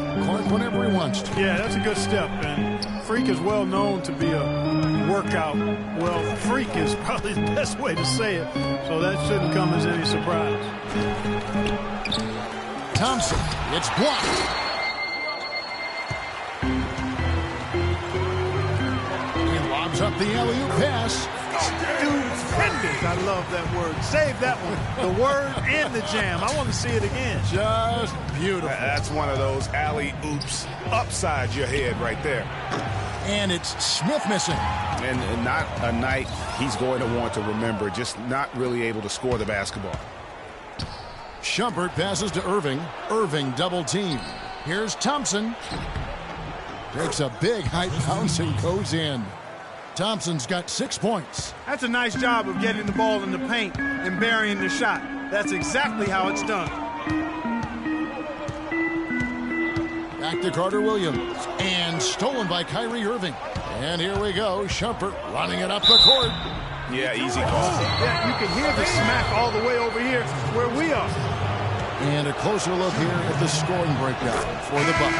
whenever he wants to. Yeah, that's a good step. And Freak is well known to be a workout. Well, freak is probably the best way to say it. So that shouldn't come as any surprise. Thompson, it's blocked. He lobs up the alley-oop pass. Stupendous. I love that word. Save that one. The word and the jam. I want to see it again. Just beautiful. That's one of those alley-oops upside your head right there. And it's Smith missing. And not a night he's going to want to remember, just not really able to score the basketball. Shumpert passes to Irving. Irving double team. Here's Thompson. Takes a big height bounce and goes in. Thompson's got 6 points. That's a nice job of getting the ball in the paint and burying the shot. That's exactly how it's done. Back to Carter Williams. And stolen by Kyrie Irving. And here we go. Shumpert running it up the court. Yeah, easy call. Yeah, you can hear the smack all the way over here where we are. And a closer look here at the scoring breakdown for the Bucks.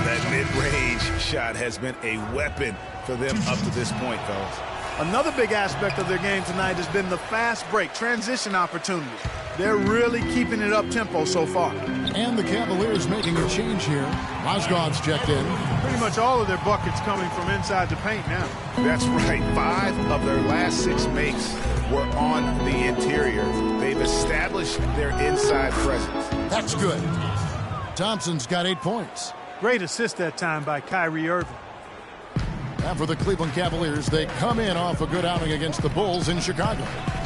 That mid-range shot has been a weapon for them up to this point, fellas. Another big aspect of their game tonight has been the fast break, transition opportunities. They're really keeping it up-tempo so far. And the Cavaliers making a change here. Mozgov's checked in. Pretty much all of their buckets coming from inside the paint now. That's right. 5 of their last 6 makes were on the interior. They've established their inside presence. That's good. Thompson's got 8 points. Great assist that time by Kyrie Irving. And for the Cleveland Cavaliers, they come in off a good outing against the Bulls in Chicago.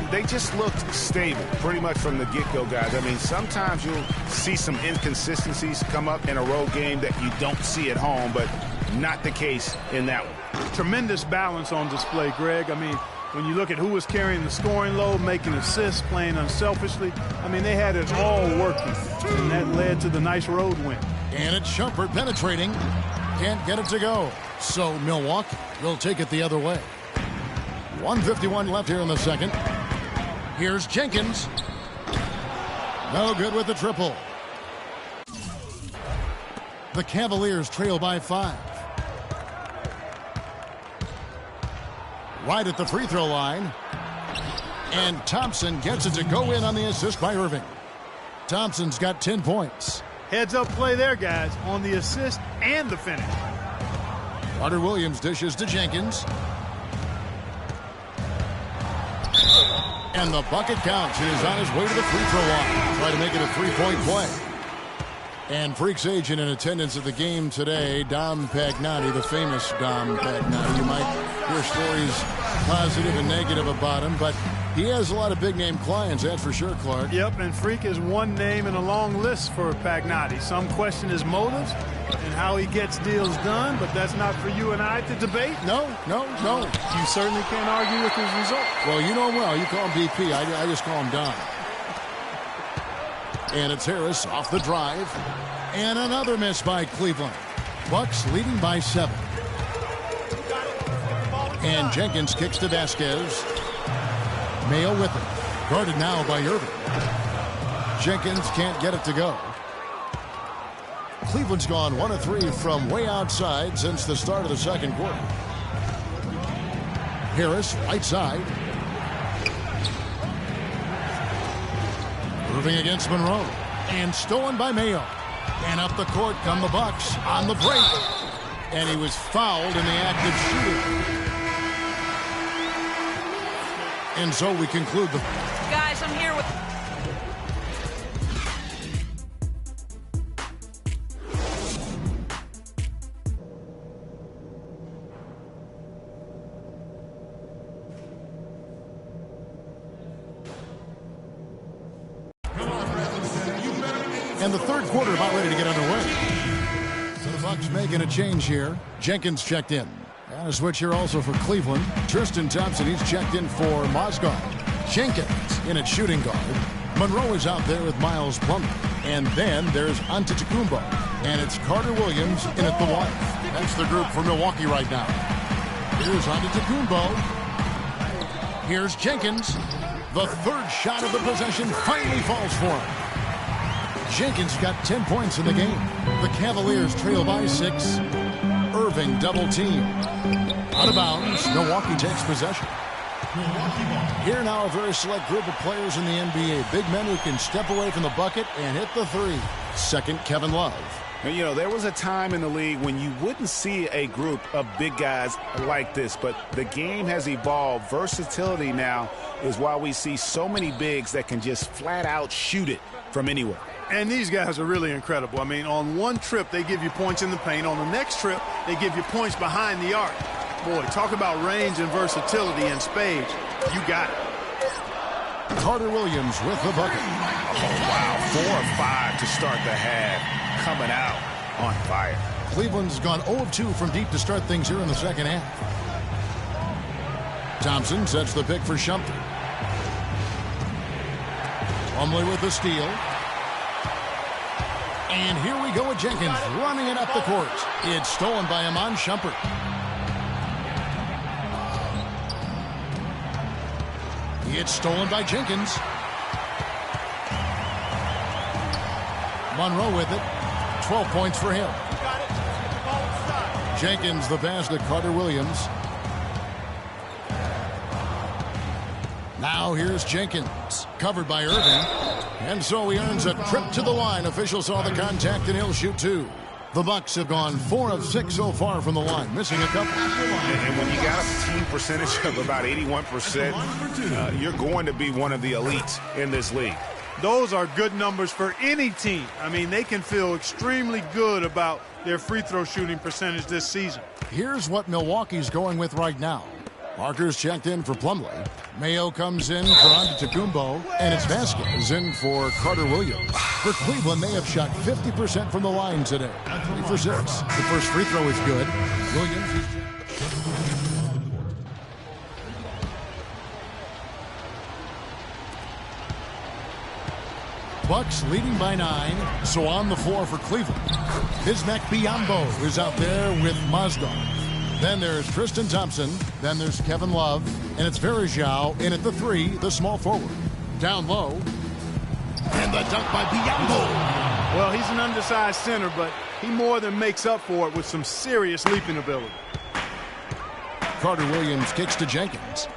They just looked stable pretty much from the get-go, guys. I mean, sometimes you'll see some inconsistencies come up in a road game that you don't see at home, but not the case in that one. Tremendous balance on display, Greg. I mean, when you look at who was carrying the scoring load, making assists, playing unselfishly, I mean, they had it all working, and that led to the nice road win. And it's Shumpert penetrating. Can't get it to go. So Milwaukee will take it the other way. 1:51 left here in the second. Here's Jenkins. No good with the triple. The Cavaliers trail by 5. Right at the free throw line. And Thompson gets it to go in on the assist by Irving. Thompson's got 10 points. Heads up play there, guys, on the assist and the finish. Carter Williams dishes to Jenkins. And the bucket counts. He is on his way to the free throw line. Try to make it a 3-point play. And Freaks agent in attendance at the game today, Dom Pagnotti, the famous Dom Pagnotti. You might hear stories positive and negative about him, but he has a lot of big-name clients, that's for sure, Clark. Yep, and Freak is one name in a long list for Pagnotti. Some question his motives and how he gets deals done, but that's not for you and I to debate. No. You certainly can't argue with his result. Well, you know him well. You call him BP. I just call him Don. And it's Harris off the drive. And another miss by Cleveland. Bucks leading by 7. And Jenkins kicks to Vasquez. Mayo with it. Guarded now by Irving. Jenkins can't get it to go. Cleveland's gone 1 of 3 from way outside since the start of the second quarter. Harris, right side. Irving against Monroe. And stolen by Mayo. And up the court come the Bucks on the break. And he was fouled in the act of shooting. And so we conclude the... Guys, I'm here with... And the third quarter about ready to get underway. So the Bucks making a change here. Jenkins checked in. And a switch here also for Cleveland. Tristan Thompson, he's checked in for Mozgov. Jenkins in at shooting guard. Monroe is out there with Miles Plumlee. And then there's Antetokounmpo. And it's Carter Williams in at the 1. That's the group for Milwaukee right now. Here's Antetokounmpo. Here's Jenkins. The third shot of the possession finally falls for him. Jenkins got 10 points in the game. The Cavaliers trail by 6. Irving double team. Out of bounds. Milwaukee takes possession. Here now a very select group of players in the NBA. Big men who can step away from the bucket and hit the 3. Second, Kevin Love. And, you know, there was a time in the league when you wouldn't see a group of big guys like this, but the game has evolved. Versatility now is why we see so many bigs that can just flat out shoot it from anywhere. And these guys are really incredible. I mean, on one trip, they give you points in the paint. On the next trip, they give you points behind the arc. Boy, talk about range and versatility in spades. You got it. Carter Williams with the bucket. Oh, wow. 4 of 5 to start the half. Coming out on fire. Cleveland's gone 0 of 2 from deep to start things here in the second half. Thompson sets the pick for Shumpert. Plumlee with the steal. And here we go with Jenkins running it up the court. It's stolen by Iman Shumpert. It's stolen by Jenkins. Monroe with it. 12 points for him. Jenkins the pass to Carter Williams. Now here's Jenkins. Covered by Irving. And so he earns a trip to the line. Officials saw the contact, and he'll shoot 2. The Bucks have gone 4 of 6 so far from the line, missing a couple. And when you got a team percentage of about 81%, you're going to be one of the elites in this league. Those are good numbers for any team. I mean, they can feel extremely good about their free throw shooting percentage this season. Here's what Milwaukee's going with right now. Parker's checked in for Plumlee. Mayo comes in for Antetokounmpo, and it's Vasquez in for Carter Williams. For Cleveland, they have shot 50% from the line today. 3 for 6. The first free throw is good. Williams is... Bucks leading by 9, so on the floor for Cleveland. Bismack Biyombo is out there with Mozgov. Then there's Tristan Thompson. Then there's Kevin Love. And it's Varejao in at the 3, the small forward. Down low. And the dunk by Biyombo. Well, he's an undersized center, but he more than makes up for it with some serious leaping ability. Carter Williams kicks to Jenkins.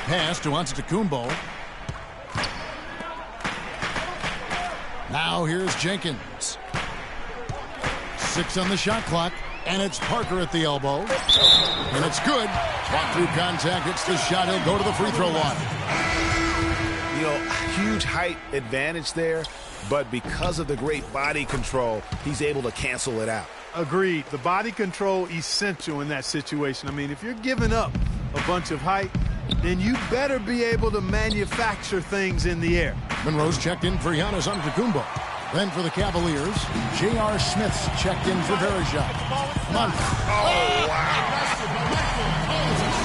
Pass to Antetokounmpo. Now here's Jenkins. 6 on the shot clock, and it's Parker at the elbow. And it's good. Walk through contact, it's the shot. He'll go to the free throw line. You know, huge height advantage there, but because of the great body control, he's able to cancel it out. Agreed. The body control essential in that situation. I mean, if you're giving up a bunch of height, then you better be able to manufacture things in the air. Monroe's checked in for Giannis Antetokounmpo. Then for the Cavaliers, J.R. Smith's checked in for Varejao. Oh, wow.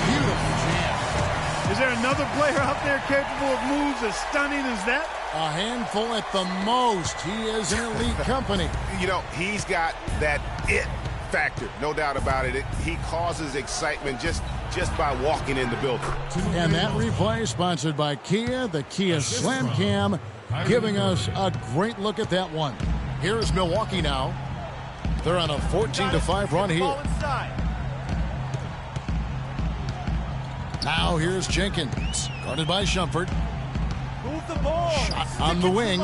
Beautiful jam. Is there another player out there capable of moves as stunning as that? A handful at the most. He is in elite company. You know, he's got that it factor, no doubt about it. He causes excitement just by walking in the building. And that replay sponsored by Kia, the Kia Slam Cam, giving us a great look at that one. Here's Milwaukee now. They're on a 14-5 run here. Now here's Jenkins, guarded by Shumpert. Move the ball. Shot on the wing.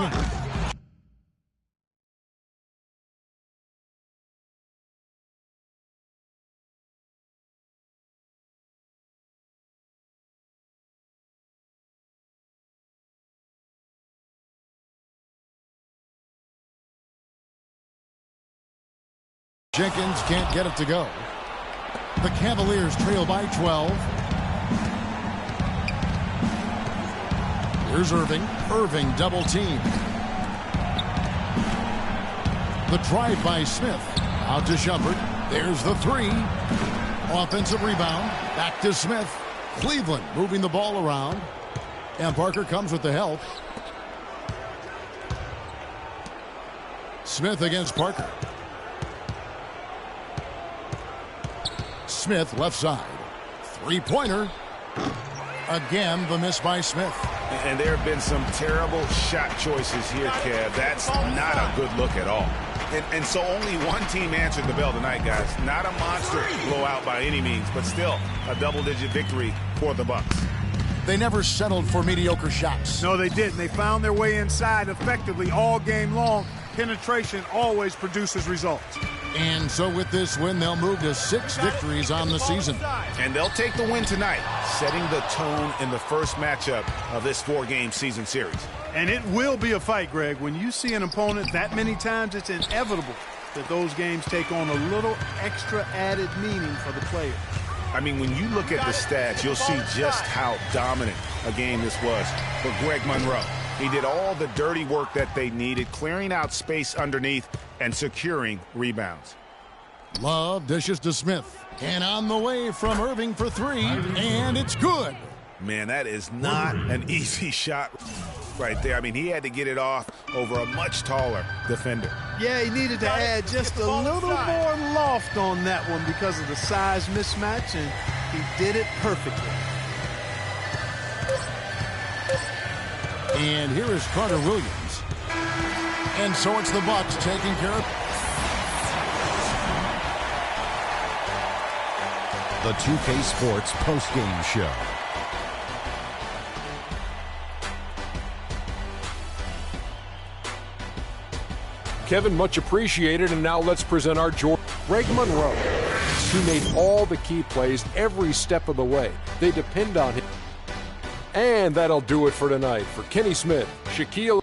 Jenkins can't get it to go. The Cavaliers trail by 12. Here's Irving. Irving double team. The drive by Smith. Out to Shumpert. There's the 3. Offensive rebound. Back to Smith. Cleveland moving the ball around. And Parker comes with the help. Smith against Parker. Smith left side. 3-pointer. Again, the miss by Smith. And there have been some terrible shot choices here, Kev. That's not a good look at all. And so only one team answered the bell tonight, guys. Not a monster blowout by any means, but still a double-digit victory for the Bucks. They never settled for mediocre shots. No, they didn't. They found their way inside effectively all game long. Penetration always produces results. And so with this win, they'll move to 6 victories on the season. And they'll take the win tonight, setting the tone in the first matchup of this 4-game season series. And it will be a fight, Greg. When you see an opponent that many times, it's inevitable that those games take on a little extra added meaning for the player. I mean, when you look at the stats, you'll see just how dominant a game this was for Greg Monroe. He did all the dirty work that they needed, clearing out space underneath and securing rebounds. Love dishes to Smith. And on the way from Irving for 3, and it's good. Man, that is not an easy shot right there. I mean, he had to get it off over a much taller defender. Yeah, he needed to add just a little more loft on that one because of the size mismatch, and he did it perfectly. And here is Carter Williams. And so it's the Bucks taking care of the 2K Sports postgame show. Kevin, much appreciated. And now let's present our George. Greg Monroe. He made all the key plays every step of the way. They depend on him. And that'll do it for tonight. For Kenny Smith, Shaquille.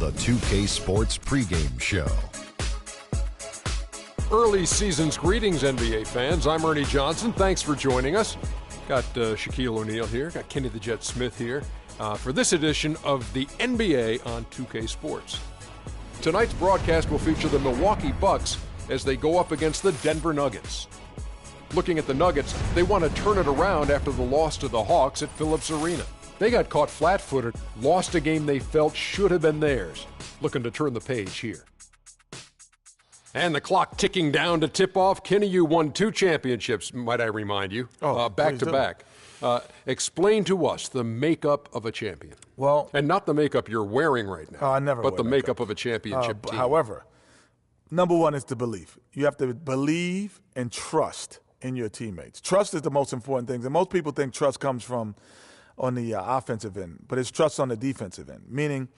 the 2K Sports pregame show. Early season's greetings, NBA fans. I'm Ernie Johnson. Thanks for joining us. Got Shaquille O'Neal here. Got Kenny the Jet Smith here for this edition of the NBA on 2K Sports. Tonight's broadcast will feature the Milwaukee Bucks as they go up against the Denver Nuggets. Looking at the Nuggets, they want to turn it around after the loss to the Hawks at Phillips Arena. They got caught flat-footed, lost a game they felt should have been theirs. Looking to turn the page here. And the clock ticking down to tip off. Kenny, you won 2 championships, might I remind you, back to back. Explain to us the makeup of a champion. Well, and not the makeup you're wearing right now. I never but wear the makeup. makeup of a championship team. However, number one is the belief. You have to believe and trust in your teammates. Trust is the most important thing. And most people think trust comes from on the offensive end, but it's trust on the defensive end. Meaning,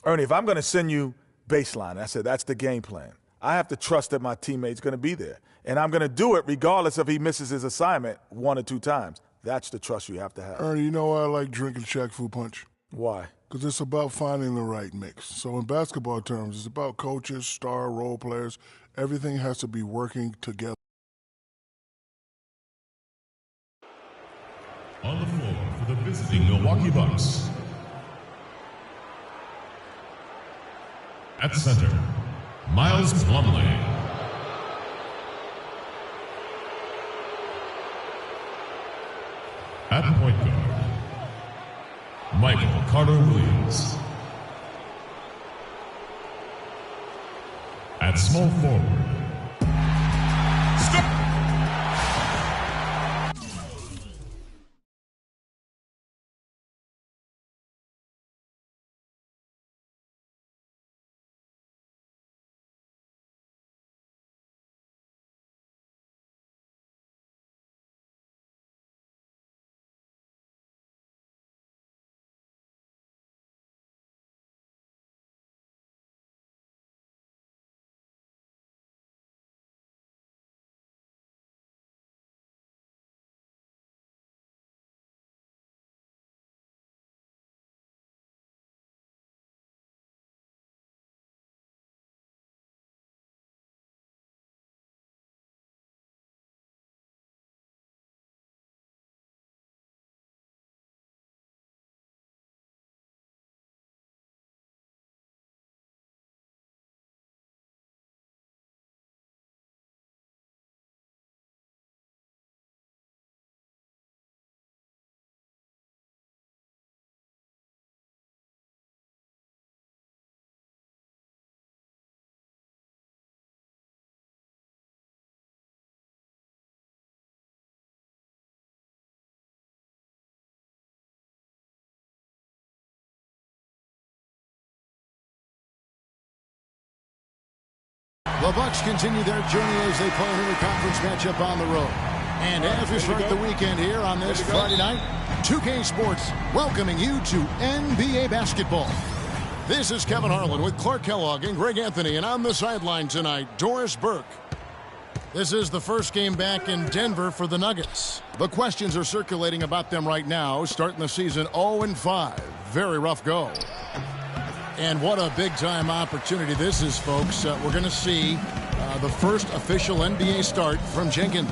Ernie, if I'm going to send you baseline, I said that's the game plan. I have to trust that my teammate's going to be there. And I'm going to do it regardless if he misses his assignment 1 or 2 times. That's the trust you have to have. Ernie, you know why I like drinking Shaq Fu Punch? Why? Because it's about finding the right mix. So in basketball terms, it's about coaches, star role players. Everything has to be working together. On the floor for the visiting Milwaukee Bucks. At center, Miles Plumlee. At point guard, Michael Carter-Williams. At small forward, the Bucks continue their journey as they play an interconference matchup on the road. And as we start the weekend here on this Friday night, 2K Sports welcoming you to NBA basketball. This is Kevin Harlan with Clark Kellogg and Greg Anthony, and on the sideline tonight, Doris Burke. This is the first game back in Denver for the Nuggets. The questions are circulating about them right now, starting the season 0-5. Very rough go. And what a big-time opportunity this is, folks. We're going to see the first official NBA start from Jenkins.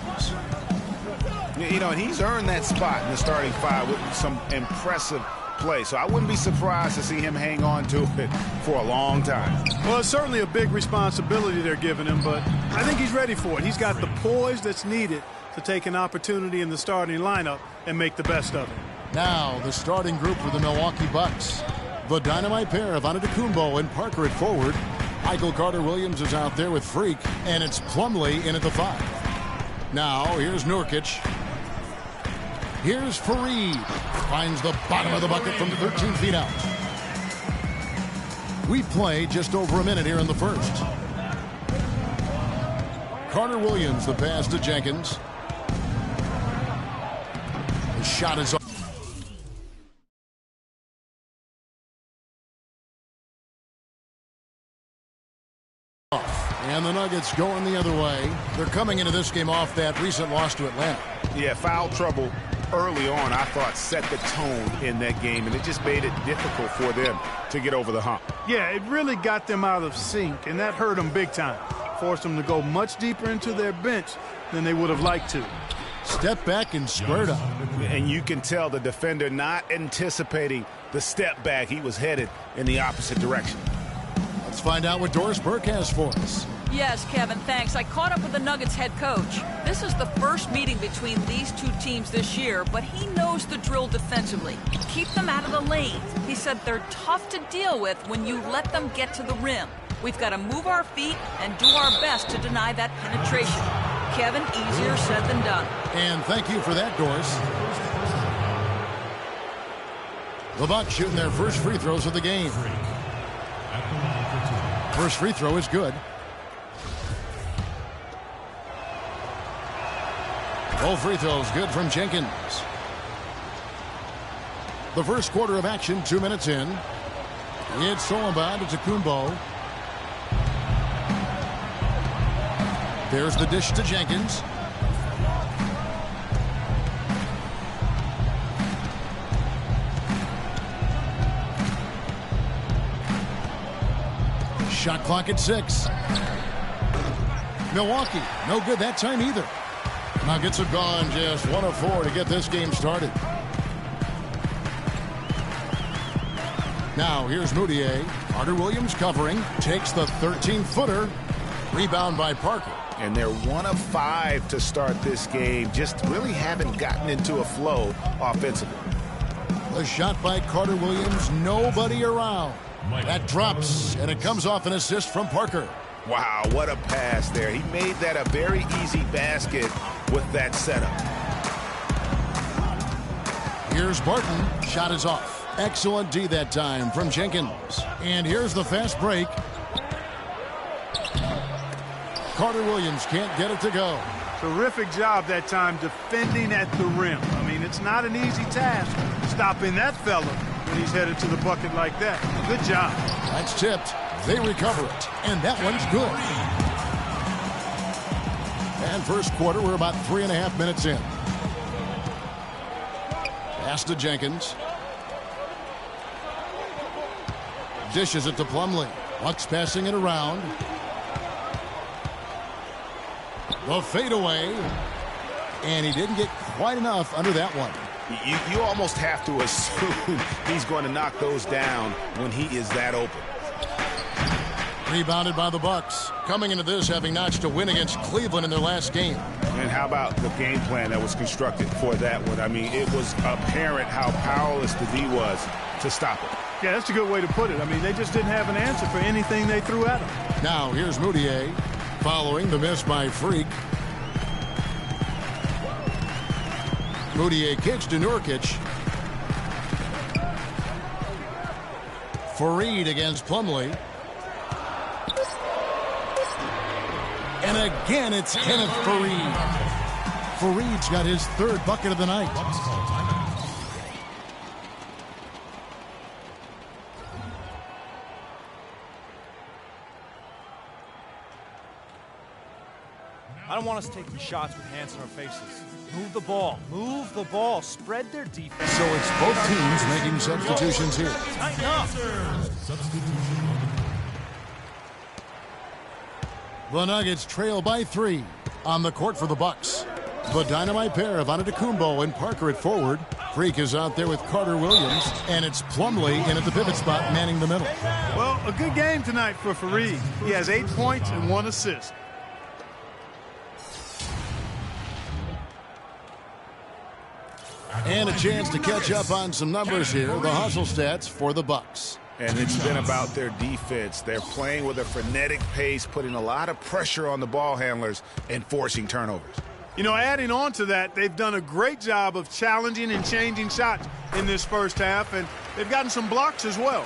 You know, and he's earned that spot in the starting 5 with some impressive play. So I wouldn't be surprised to see him hang on to it for a long time. Well, it's certainly a big responsibility they're giving him, but I think he's ready for it. He's got the poise that's needed to take an opportunity in the starting lineup and make the best of it. Now, the starting group for the Milwaukee Bucks. The dynamite pair of Antetokounmpo and Parker at forward. Michael Carter-Williams is out there with Freak, and it's Plumlee in at the 5. Now, here's Nurkic. Here's Fareed. Finds the bottom of the bucket from 13 feet out. We play just over a minute here in the first. Carter-Williams, the pass to Jenkins. The shot is off. And the Nuggets going the other way. They're coming into this game off that recent loss to Atlanta. Yeah, foul trouble early on, I thought, set the tone in that game, and it just made it difficult for them to get over the hump. Yeah, it really got them out of sync, and that hurt them big time. Forced them to go much deeper into their bench than they would have liked to. Step back and squared up. And you can tell the defender not anticipating the step back. He was headed in the opposite direction. Let's find out what Doris Burke has for us. Yes, Kevin, thanks. I caught up with the Nuggets head coach. This is the first meeting between these two teams this year, but he knows the drill defensively. Keep them out of the lane. He said they're tough to deal with when you let them get to the rim. We've got to move our feet and do our best to deny that penetration. Kevin, easier said than done. And thank you for that, Doris. The Bucks shooting their first free throws of the game. First free throw is good. Both free throws good from Jenkins. The first quarter of action, 2 minutes in. It's Solomon to Kumbo. There's the dish to Jenkins. Shot clock at 6. Milwaukee, no good that time either. Nuggets have gone just 1 of 4 to get this game started. Now here's Moutier. Carter Williams covering. Takes the 13-footer. Rebound by Parker. And they're 1 of 5 to start this game. Just really haven't gotten into a flow offensively. The shot by Carter Williams. Nobody around. That drops, and it comes off an assist from Parker. Wow, what a pass there. He made that a very easy basket with that setup. Here's Barton. Shot is off. Excellent D that time from Jenkins. And here's the fast break. Carter Williams can't get it to go. Terrific job that time defending at the rim. I mean, it's not an easy task stopping that fella when he's headed to the bucket like that. Good job. That's tipped. They recover it. And that one's good. And first quarter, we're about 3.5 minutes in. Pass to Jenkins. Dishes it to Plumlee. Bucks passing it around. The fadeaway. And he didn't get quite enough under that one. You almost have to assume he's going to knock those down when he is that open. Rebounded by the Bucks. Coming into this having notched a win against Cleveland in their last game. And how about the game plan that was constructed for that one? I mean, it was apparent how powerless the D was to stop it. Yeah, that's a good way to put it. I mean, they just didn't have an answer for anything they threw at him. Now here's Moutier following the miss by Freak. Moutier kicks to Nurkic. Fareed against Plumlee. And again, it's Kenneth Fareed. Fareed's got his 3rd bucket of the night. I don't want us taking shots with hands in our faces. Move the ball. Move the ball. Spread their defense. So it's both teams making substitutions here. Tighten up. The Nuggets trail by 3 on the court for the Bucks. The dynamite pair of Antetokounmpo and Parker at forward. Freak is out there with Carter Williams, and it's Plumlee in at the pivot spot manning the middle. Well, a good game tonight for Fareed. He has 8 points and 1 assist. And a chance to catch up on some numbers here. The hustle stats for the Bucks. And it's been about their defense. They're playing with a frenetic pace, putting a lot of pressure on the ball handlers and forcing turnovers. You know, adding on to that, they've done a great job of challenging and changing shots in this first half, and they've gotten some blocks as well.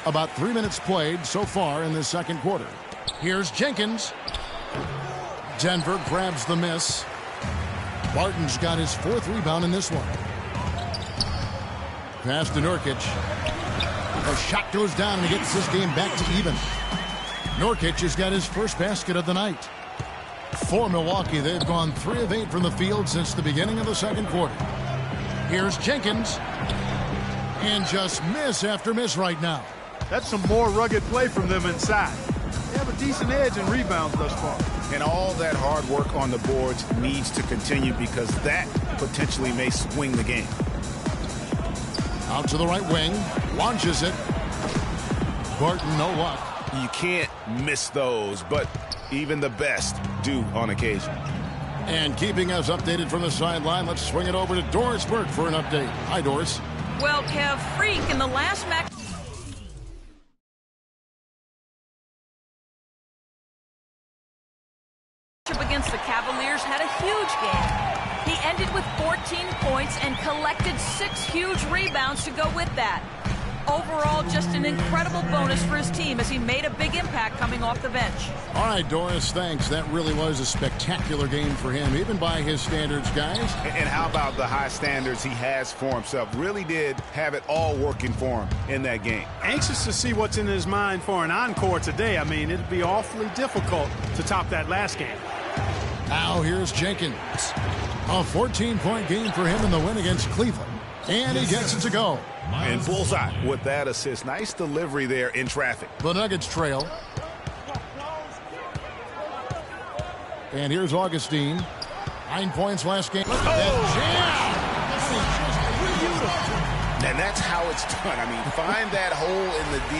About 3 minutes played so far in the second quarter. Here's Jenkins. Denver grabs the miss. Barton's got his 4th rebound in this one. Pass to Nurkic. The shot goes down and he gets this game back to even. Nurkic has got his first basket of the night. For Milwaukee, they've gone 3 of 8 from the field since the beginning of the second quarter. Here's Jenkins. And just miss after miss right now. That's some more rugged play from them inside. They have a decent edge in rebounds thus far. And all that hard work on the boards needs to continue because that potentially may swing the game. Out to the right wing. Launches it. Barton, no luck. You can't miss those, but even the best do on occasion. And keeping us updated from the sideline, let's swing it over to Doris Burke for an update. Hi, Doris. Well, Kev, Freak in the last match against the Cavaliers had a huge game. He ended with 14 points and collected 6 huge rebounds to go with that. Overall, just an incredible bonus for his team as he made a big impact coming off the bench. All right, Doris, thanks. That really was a spectacular game for him, even by his standards, guys. And how about the high standards he has for himself? Really did have it all working for him in that game. Anxious to see what's in his mind for an encore today. I mean, it'd be awfully difficult to top that last game. Now here's Jenkins. A 14-point game for him in the win against Cleveland. And he gets it to go. And bullseye with that assist. Nice delivery there in traffic. The Nuggets trail. And here's Augustine. 9 points last game. And that's how it's done. I mean, find that hole in the D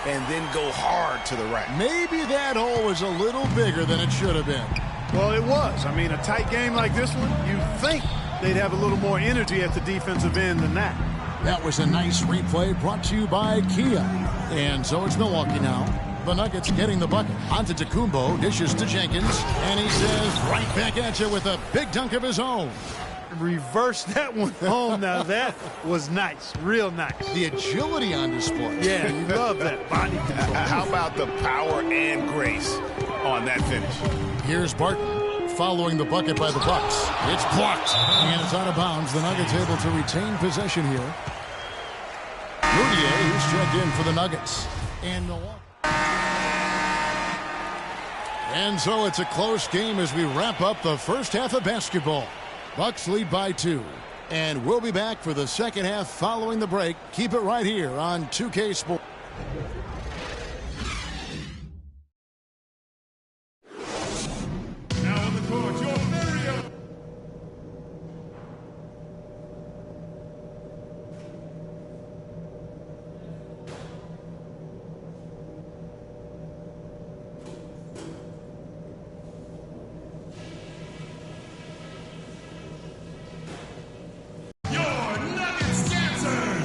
and then go hard to the right. Maybe that hole was a little bigger than it should have been. Well, it was. I mean, a tight game like this one, you'd think they'd have a little more energy at the defensive end than that. That was a nice replay brought to you by Kia. And so it's Milwaukee now. The Nuggets getting the bucket. Antetokounmpo dishes to Jenkins. And he says right back at you with a big dunk of his own. Reverse that one home. Now that was nice. Real nice. The agility on display. Yeah, you love that body control. How about the power and grace on that finish? Here's Barton. Following the bucket by the Bucks. It's blocked. And it's out of bounds. The Nuggets able to retain possession here. Moutier, who's checked in for the Nuggets. And Milwaukee. And so it's a close game as we wrap up the first half of basketball. Bucks lead by 2. And we'll be back for the second half following the break. Keep it right here on 2K Sports. Now on the court, your Mario.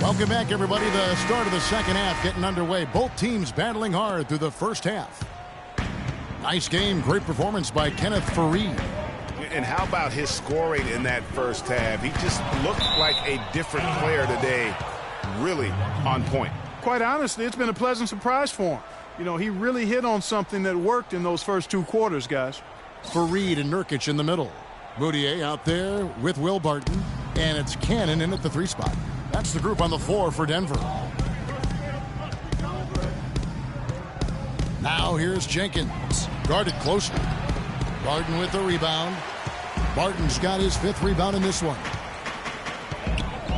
Welcome back, everybody. The start of the second half getting underway. Both teams battling hard through the first half. Nice game. Great performance by Kenneth Faried. And how about his scoring in that first half? He just looked like a different player today. Really on point. Quite honestly, it's been a pleasant surprise for him. You know, he really hit on something that worked in those first 2 quarters, guys. Faried and Nurkic in the middle. Moutier out there with Will Barton. And it's Cannon in at the 3 spot. That's the group on the floor for Denver. Now here's Jenkins. Guarded closely. Barton with the rebound. Barton's got his 5th rebound in this one.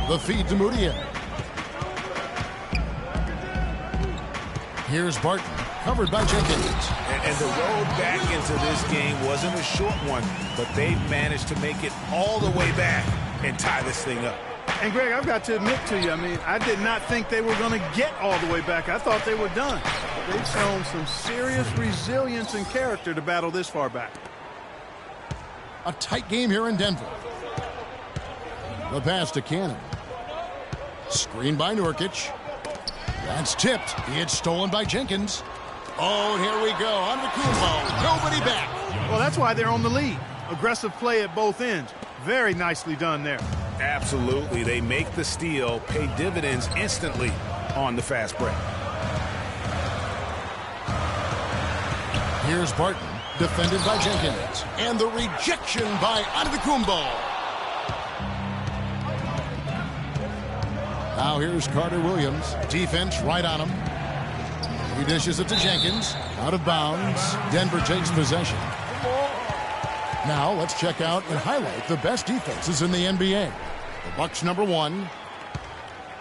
The feed to Moutier. Here's Barton. Covered by Jenkins. And the road back into this game wasn't a short one, but they managed to make it all the way back and tie this thing up. And, Greg, I've got to admit to you, I mean, I did not think they were going to get all the way back. I thought they were done. But they've shown some serious resilience and character to battle this far back. A tight game here in Denver. The pass to Cannon. Screen by Nurkic. That's tipped. It's stolen by Jenkins. Oh, and here we go. Antetokounmpo. Nobody back. Well, that's why they're on the lead. Aggressive play at both ends. Very nicely done there. Absolutely. They make the steal, pay dividends instantly on the fast break. Here's Barton, defended by Jenkins. And the rejection by Antetokounmpo. Now here's Carter Williams. Defense right on him. He dishes it to Jenkins. Out of bounds. Denver takes possession. Now let's check out and highlight the best defenses in the NBA. The Bucks number 1.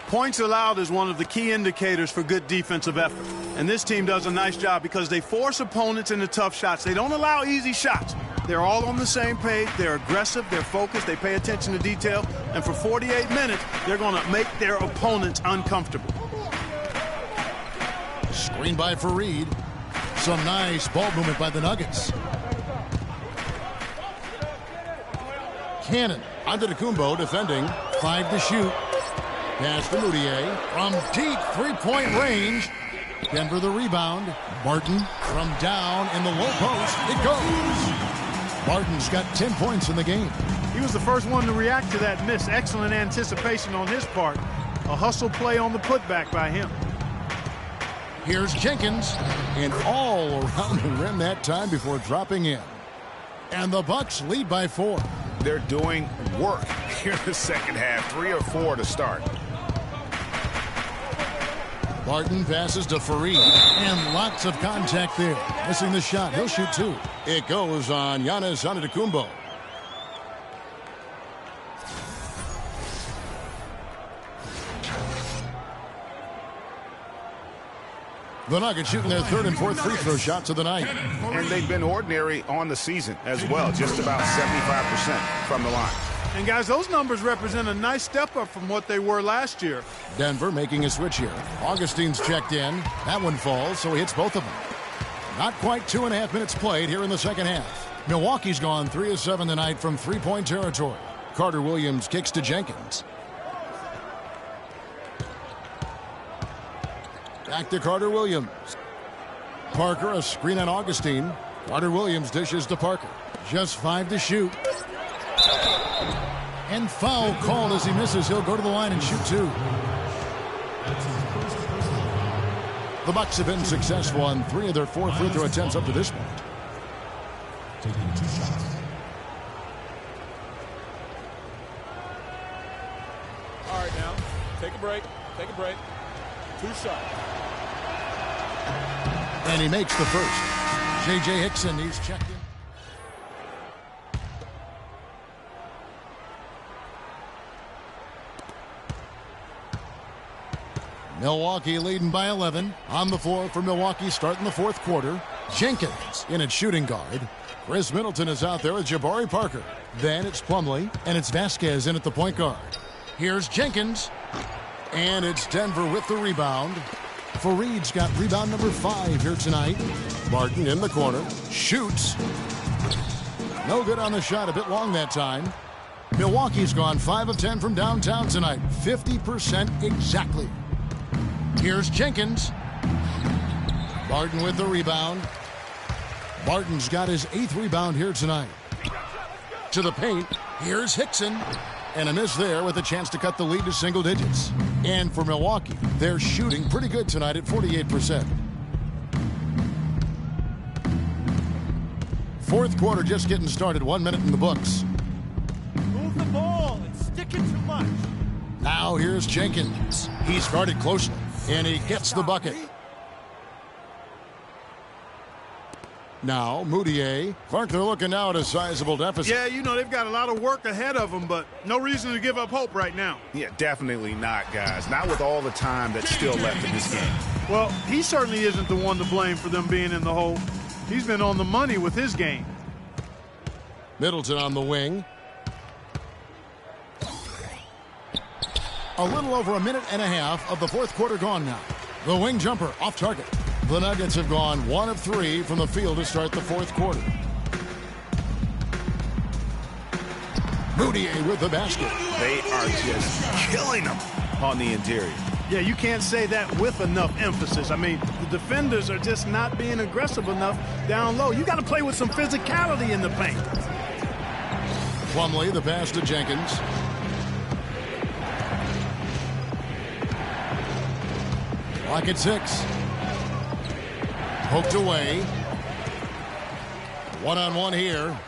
Points allowed is one of the key indicators for good defensive effort. And this team does a nice job because they force opponents into tough shots. They don't allow easy shots. They're all on the same page. They're aggressive. They're focused. They pay attention to detail. And for 48 minutes, they're going to make their opponents uncomfortable. Screen by Fareed. Some nice ball movement by the Nuggets. Cannon Antetokounmpo defending. 5 to shoot. Pass to Moutier from deep three-point range. Denver the rebound. Barton from down in the low post. It goes. Barton's got 10 points in the game. He was the first one to react to that miss. Excellent anticipation on his part. A hustle play on the putback by him. Here's Jenkins, and all around the rim that time before dropping in. And the Bucks lead by 4. They're doing work here in the second half. 3 or 4 to start. Barton passes to Fareed, and lots of contact there. Missing the shot. He'll shoot 2. It goes on Giannis Antetokounmpo. The Nuggets shooting their 3rd and 4th free throw shots of the night. And they've been ordinary on the season as well. Just about 75% from the line. And guys, those numbers represent a nice step up from what they were last year. Denver making a switch here. Augustine's checked in. That one falls, so he hits both of them. Not quite 2.5 minutes played here in the second half. Milwaukee's gone 3 of 7 tonight from three-point territory. Carter Williams kicks to Jenkins. Back to Carter Williams. Parker, a screen on Augustine. Carter Williams dishes to Parker. Just 5 to shoot. And foul called as he misses. He'll go to the line and shoot 2. The Bucks have been successful on 3 of their 4 free throw attempts up to this point. Taking 2 shots. All right, now, take a break. Take a break. 2 shots. And he makes the first. J.J. Hickson, he's checked in. Milwaukee leading by 11. On the floor for Milwaukee starting the 4th quarter. Jenkins in at shooting guard. Chris Middleton is out there with Jabari Parker. Then it's Plumlee and it's Vasquez in at the point guard. Here's Jenkins. And it's Denver with the rebound. Fareed's got rebound number 5 here tonight. Barton in the corner. Shoots. No good on the shot. A bit long that time. Milwaukee's gone 5 of 10 from downtown tonight. 50% exactly. Here's Jenkins. Barton with the rebound. Barton's got his 8th rebound here tonight. To the paint. Here's Hickson. And a miss there with a chance to cut the lead to single digits. And for Milwaukee, they're shooting pretty good tonight at 48%. 4th quarter just getting started. 1 minute in the books. Move the ball and stick it too much. Now here's Jenkins. He's guarded closely, and he gets the bucket. Now, Moutier. Clark, they're looking now at a sizable deficit. Yeah, you know, they've got a lot of work ahead of them, but no reason to give up hope right now. Yeah, definitely not, guys. Not with all the time that's still left in this game. Well, he certainly isn't the one to blame for them being in the hole. He's been on the money with his game. Middleton on the wing. A little over a minute and a half of the 4th quarter gone now. The wing jumper off target. The Nuggets have gone 1 of 3 from the field to start the 4th quarter. Moutier with the basket. They are just killing them on the interior. Yeah, you can't say that with enough emphasis. I mean, the defenders are just not being aggressive enough down low. You got to play with some physicality in the paint. Plumlee, the pass to Jenkins. Clock at 6. Poked away. 1-on-1 here.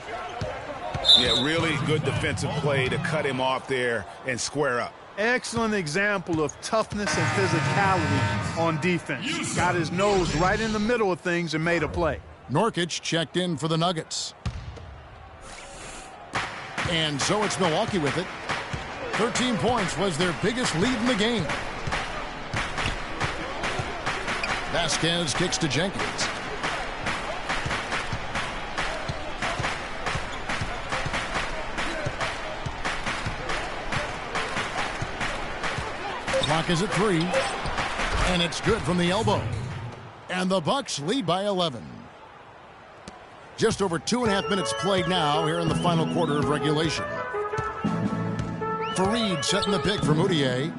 Yeah, really good defensive play to cut him off there and square up. Excellent example of toughness and physicality on defense. Got his nose right in the middle of things and made a play. Nurkic checked in for the Nuggets. And so it's Milwaukee with it. 13 points was their biggest lead in the game. Vasquez kicks to Jenkins. Clock is at 3, and it's good from the elbow. And the Bucks lead by 11. Just over 2.5 minutes played now here in the final quarter of regulation. Fareed setting the pick for Moutier.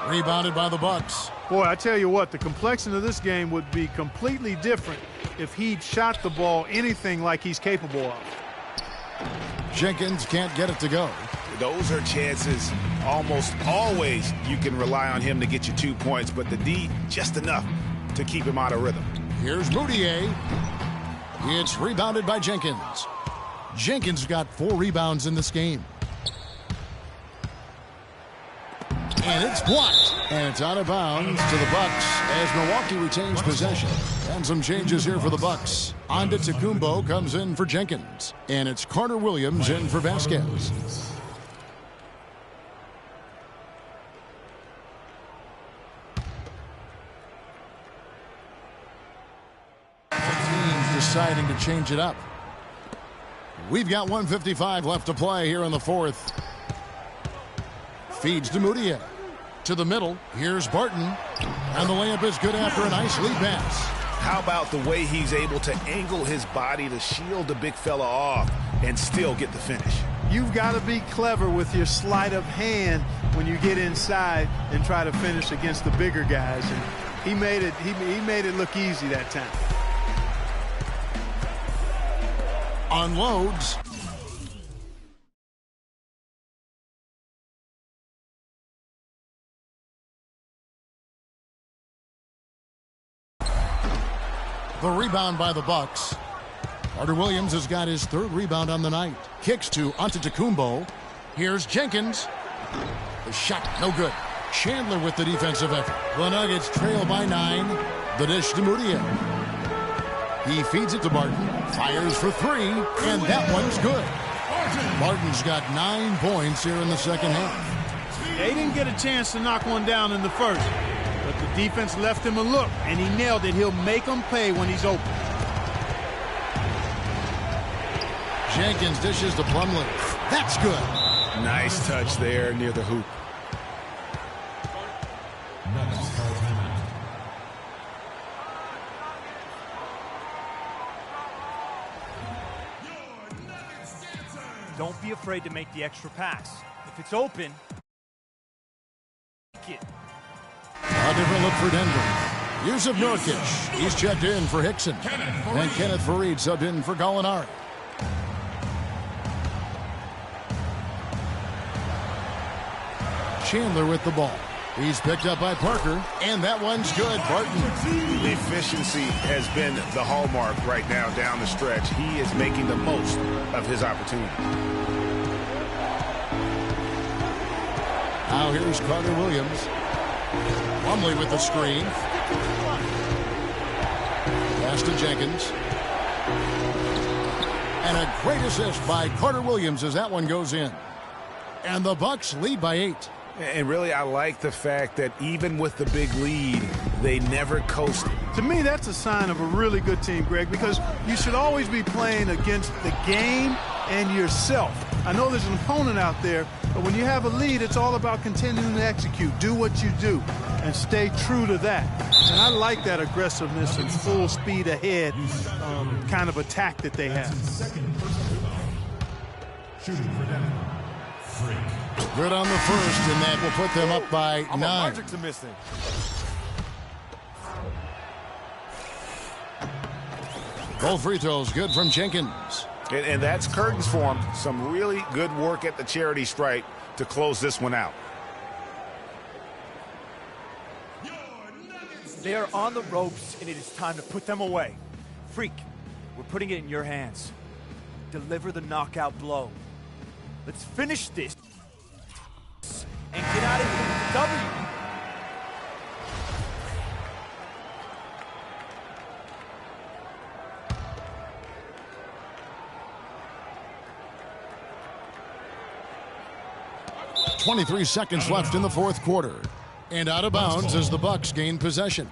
Rebounded by the Bucks. Boy, I tell you what, the complexion of this game would be completely different if he'd shot the ball anything like he's capable of. Jenkins can't get it to go. Those are chances almost always you can rely on him to get you 2 points, but the D just enough to keep him out of rhythm. Here's Moutier. It's rebounded by Jenkins. Jenkins got 4 rebounds in this game. And it's blocked. And it's out of bounds to the Bucks as Milwaukee retains possession. And some changes here for the Bucks. Antetokounmpo comes in for Jenkins. And it's Carter Williams in for Vasquez. Teams deciding to change it up. We've got 1:55 left to play here in the fourth. Feeds to Moutier. To the middle. Here's Barton. And the layup is good after a nice lead pass. How about the way he's able to angle his body to shield the big fella off and still get the finish? You've got to be clever with your sleight of hand when you get inside and try to finish against the bigger guys. And he made it look easy that time. Unloads. The rebound by the Bucks. Carter Williams has got his 3rd rebound on the night. Kicks to Antetokounmpo. Here's Jenkins. The shot, no good. Chandler with the defensive effort. The Nuggets trail by 9. The dish to Moutier. He feeds it to Barton. Fires for 3, and that one's good. Barton's got 9 points here in the second half. They didn't get a chance to knock one down in the first. But the defense left him a look, and he nailed it. He'll make them pay when he's open. Jenkins dishes to Plumlee. That's good. Nice touch there near the hoop. Don't be afraid to make the extra pass. If it's open, take it. A different look for Denver. Yusuf Nurkic. He's checked in for Hickson. And Kenneth Fareed subbed in for Gallinari. Chandler with the ball. He's picked up by Parker, and that one's good. Barton. The efficiency has been the hallmark right now down the stretch. He is making the most of his opportunity. Now here's Carter Williams. Plumlee with the screen. Pass to Jenkins. And a great assist by Carter Williams as that one goes in. And the Bucks lead by 8. And really, I like the fact that even with the big lead, they never coasted. To me, that's a sign of a really good team, Greg, because you should always be playing against the game and yourself. I know there's an opponent out there, but when you have a lead, it's all about continuing to execute. Do what you do and stay true to that. And I like that aggressiveness and full speed ahead kind of attack that they have. Shooting for Denver. Freak. Good on the first, and that will put them up by 9. Magic to missing. Both free throws good from Jenkins. And that's curtains for him. Some really good work at the charity stripe to close this one out. They are on the ropes, and it is time to put them away. Freak, we're putting it in your hands. Deliver the knockout blow. Let's finish this and get out of here with the W. 23 seconds left in the fourth quarter. And out of bounds as the Bucks gain possession.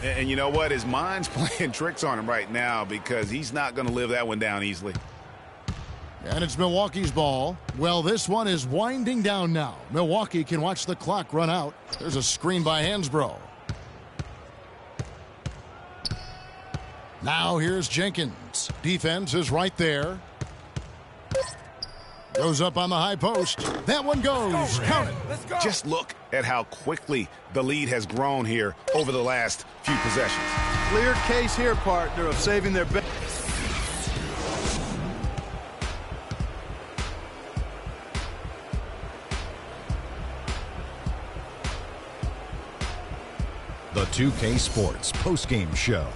And you know what? His mind's playing tricks on him right now because he's not going to live that one down easily. And it's Milwaukee's ball. Well, this one is winding down now. Milwaukee can watch the clock run out. There's a screen by Hansbrough. Now here's Jenkins. Defense is right there. Goes up on the high post. That one goes. Count it. Just look at how quickly the lead has grown here over the last few possessions. Clear case here, partner, of saving their best. The 2K Sports postgame show.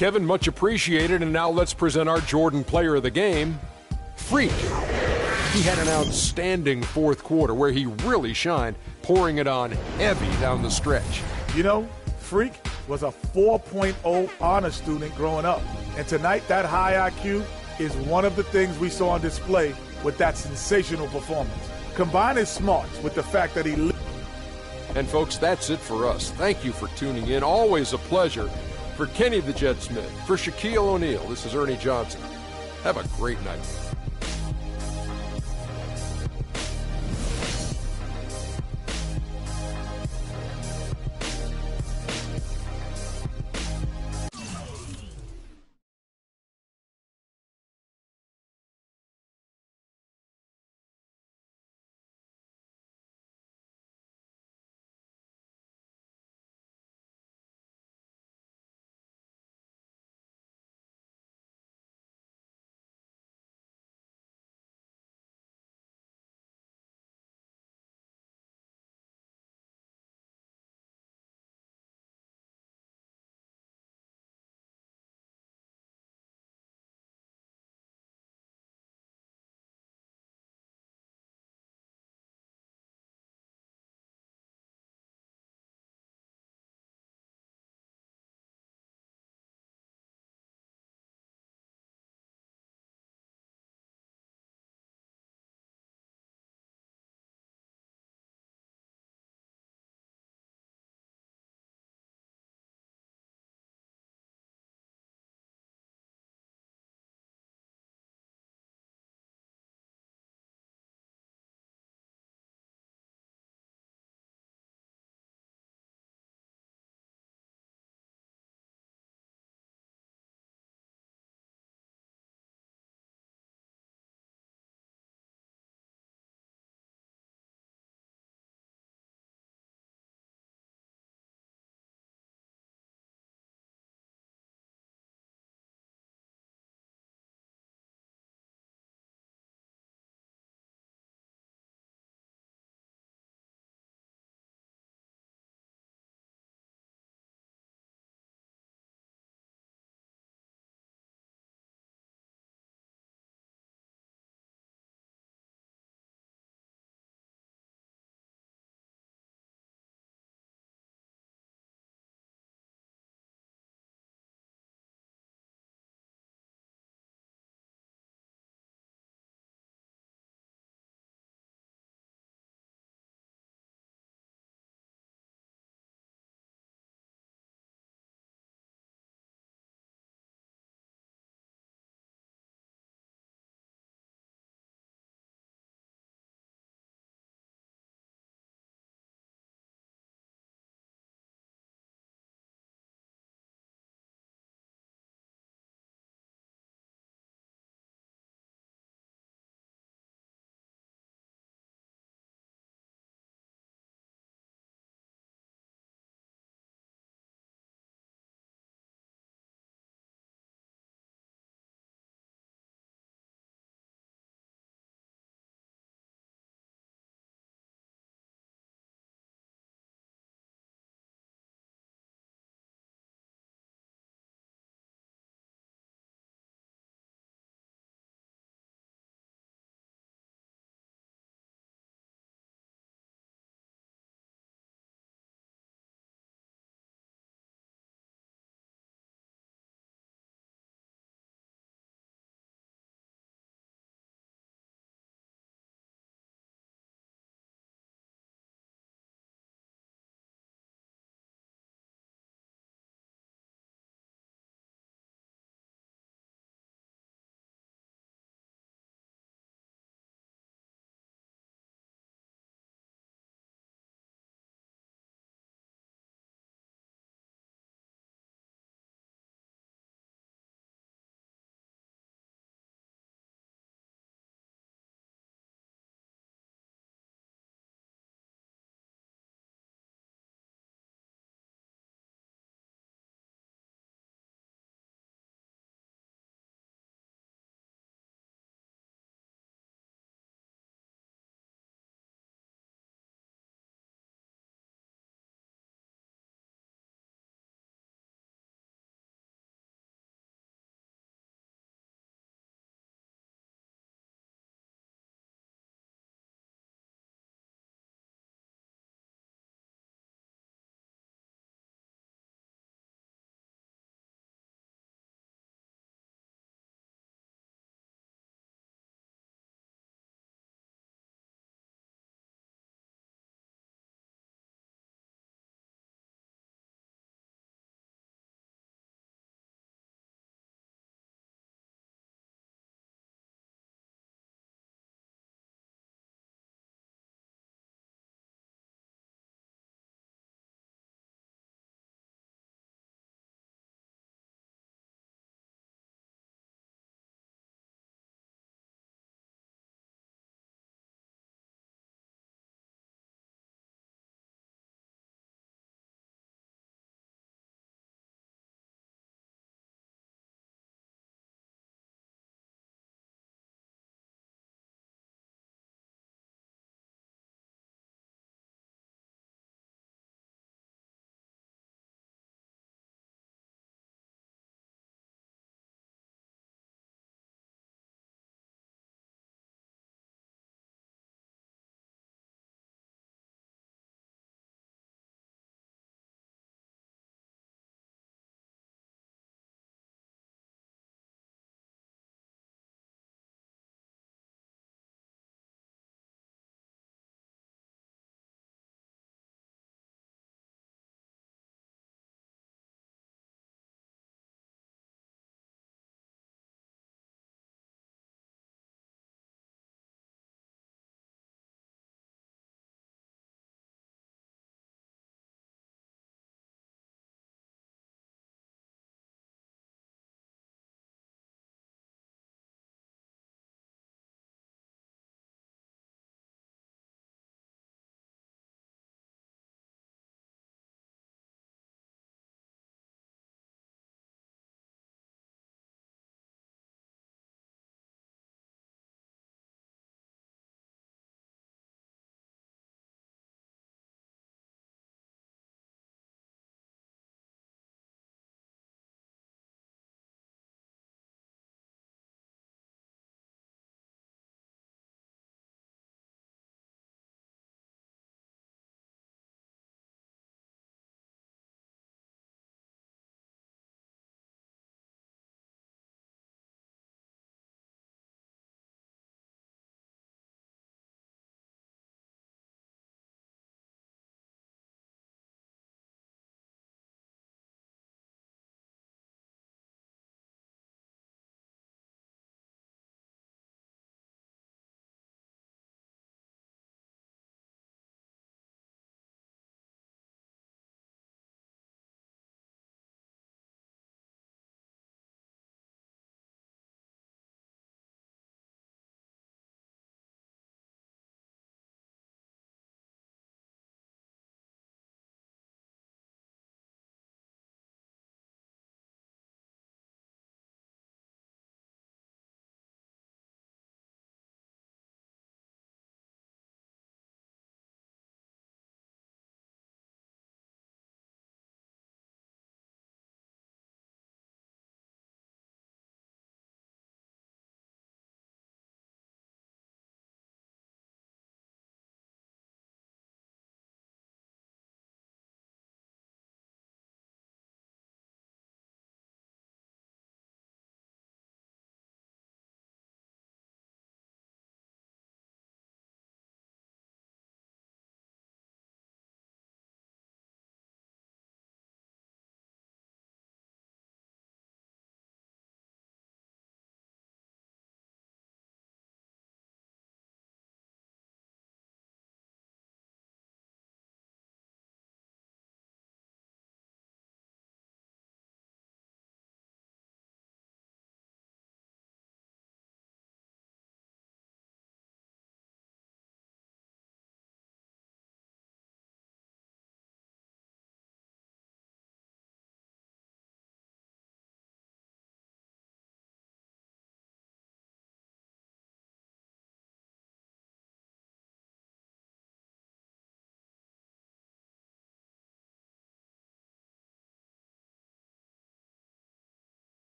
Kevin, much appreciated, and now let's present our Jordan player of the game, Freak. He had an outstanding fourth quarter where he really shined, pouring it on heavy down the stretch. You know, Freak was a 4.0 honor student growing up. And tonight, that high IQ is one of the things we saw on display with that sensational performance. Combine his smarts with the fact that he... And folks, that's it for us. Thank you for tuning in. Always a pleasure. For Kenny the Jet Smith, for Shaquille O'Neal, this is Ernie Johnson. Have a great night.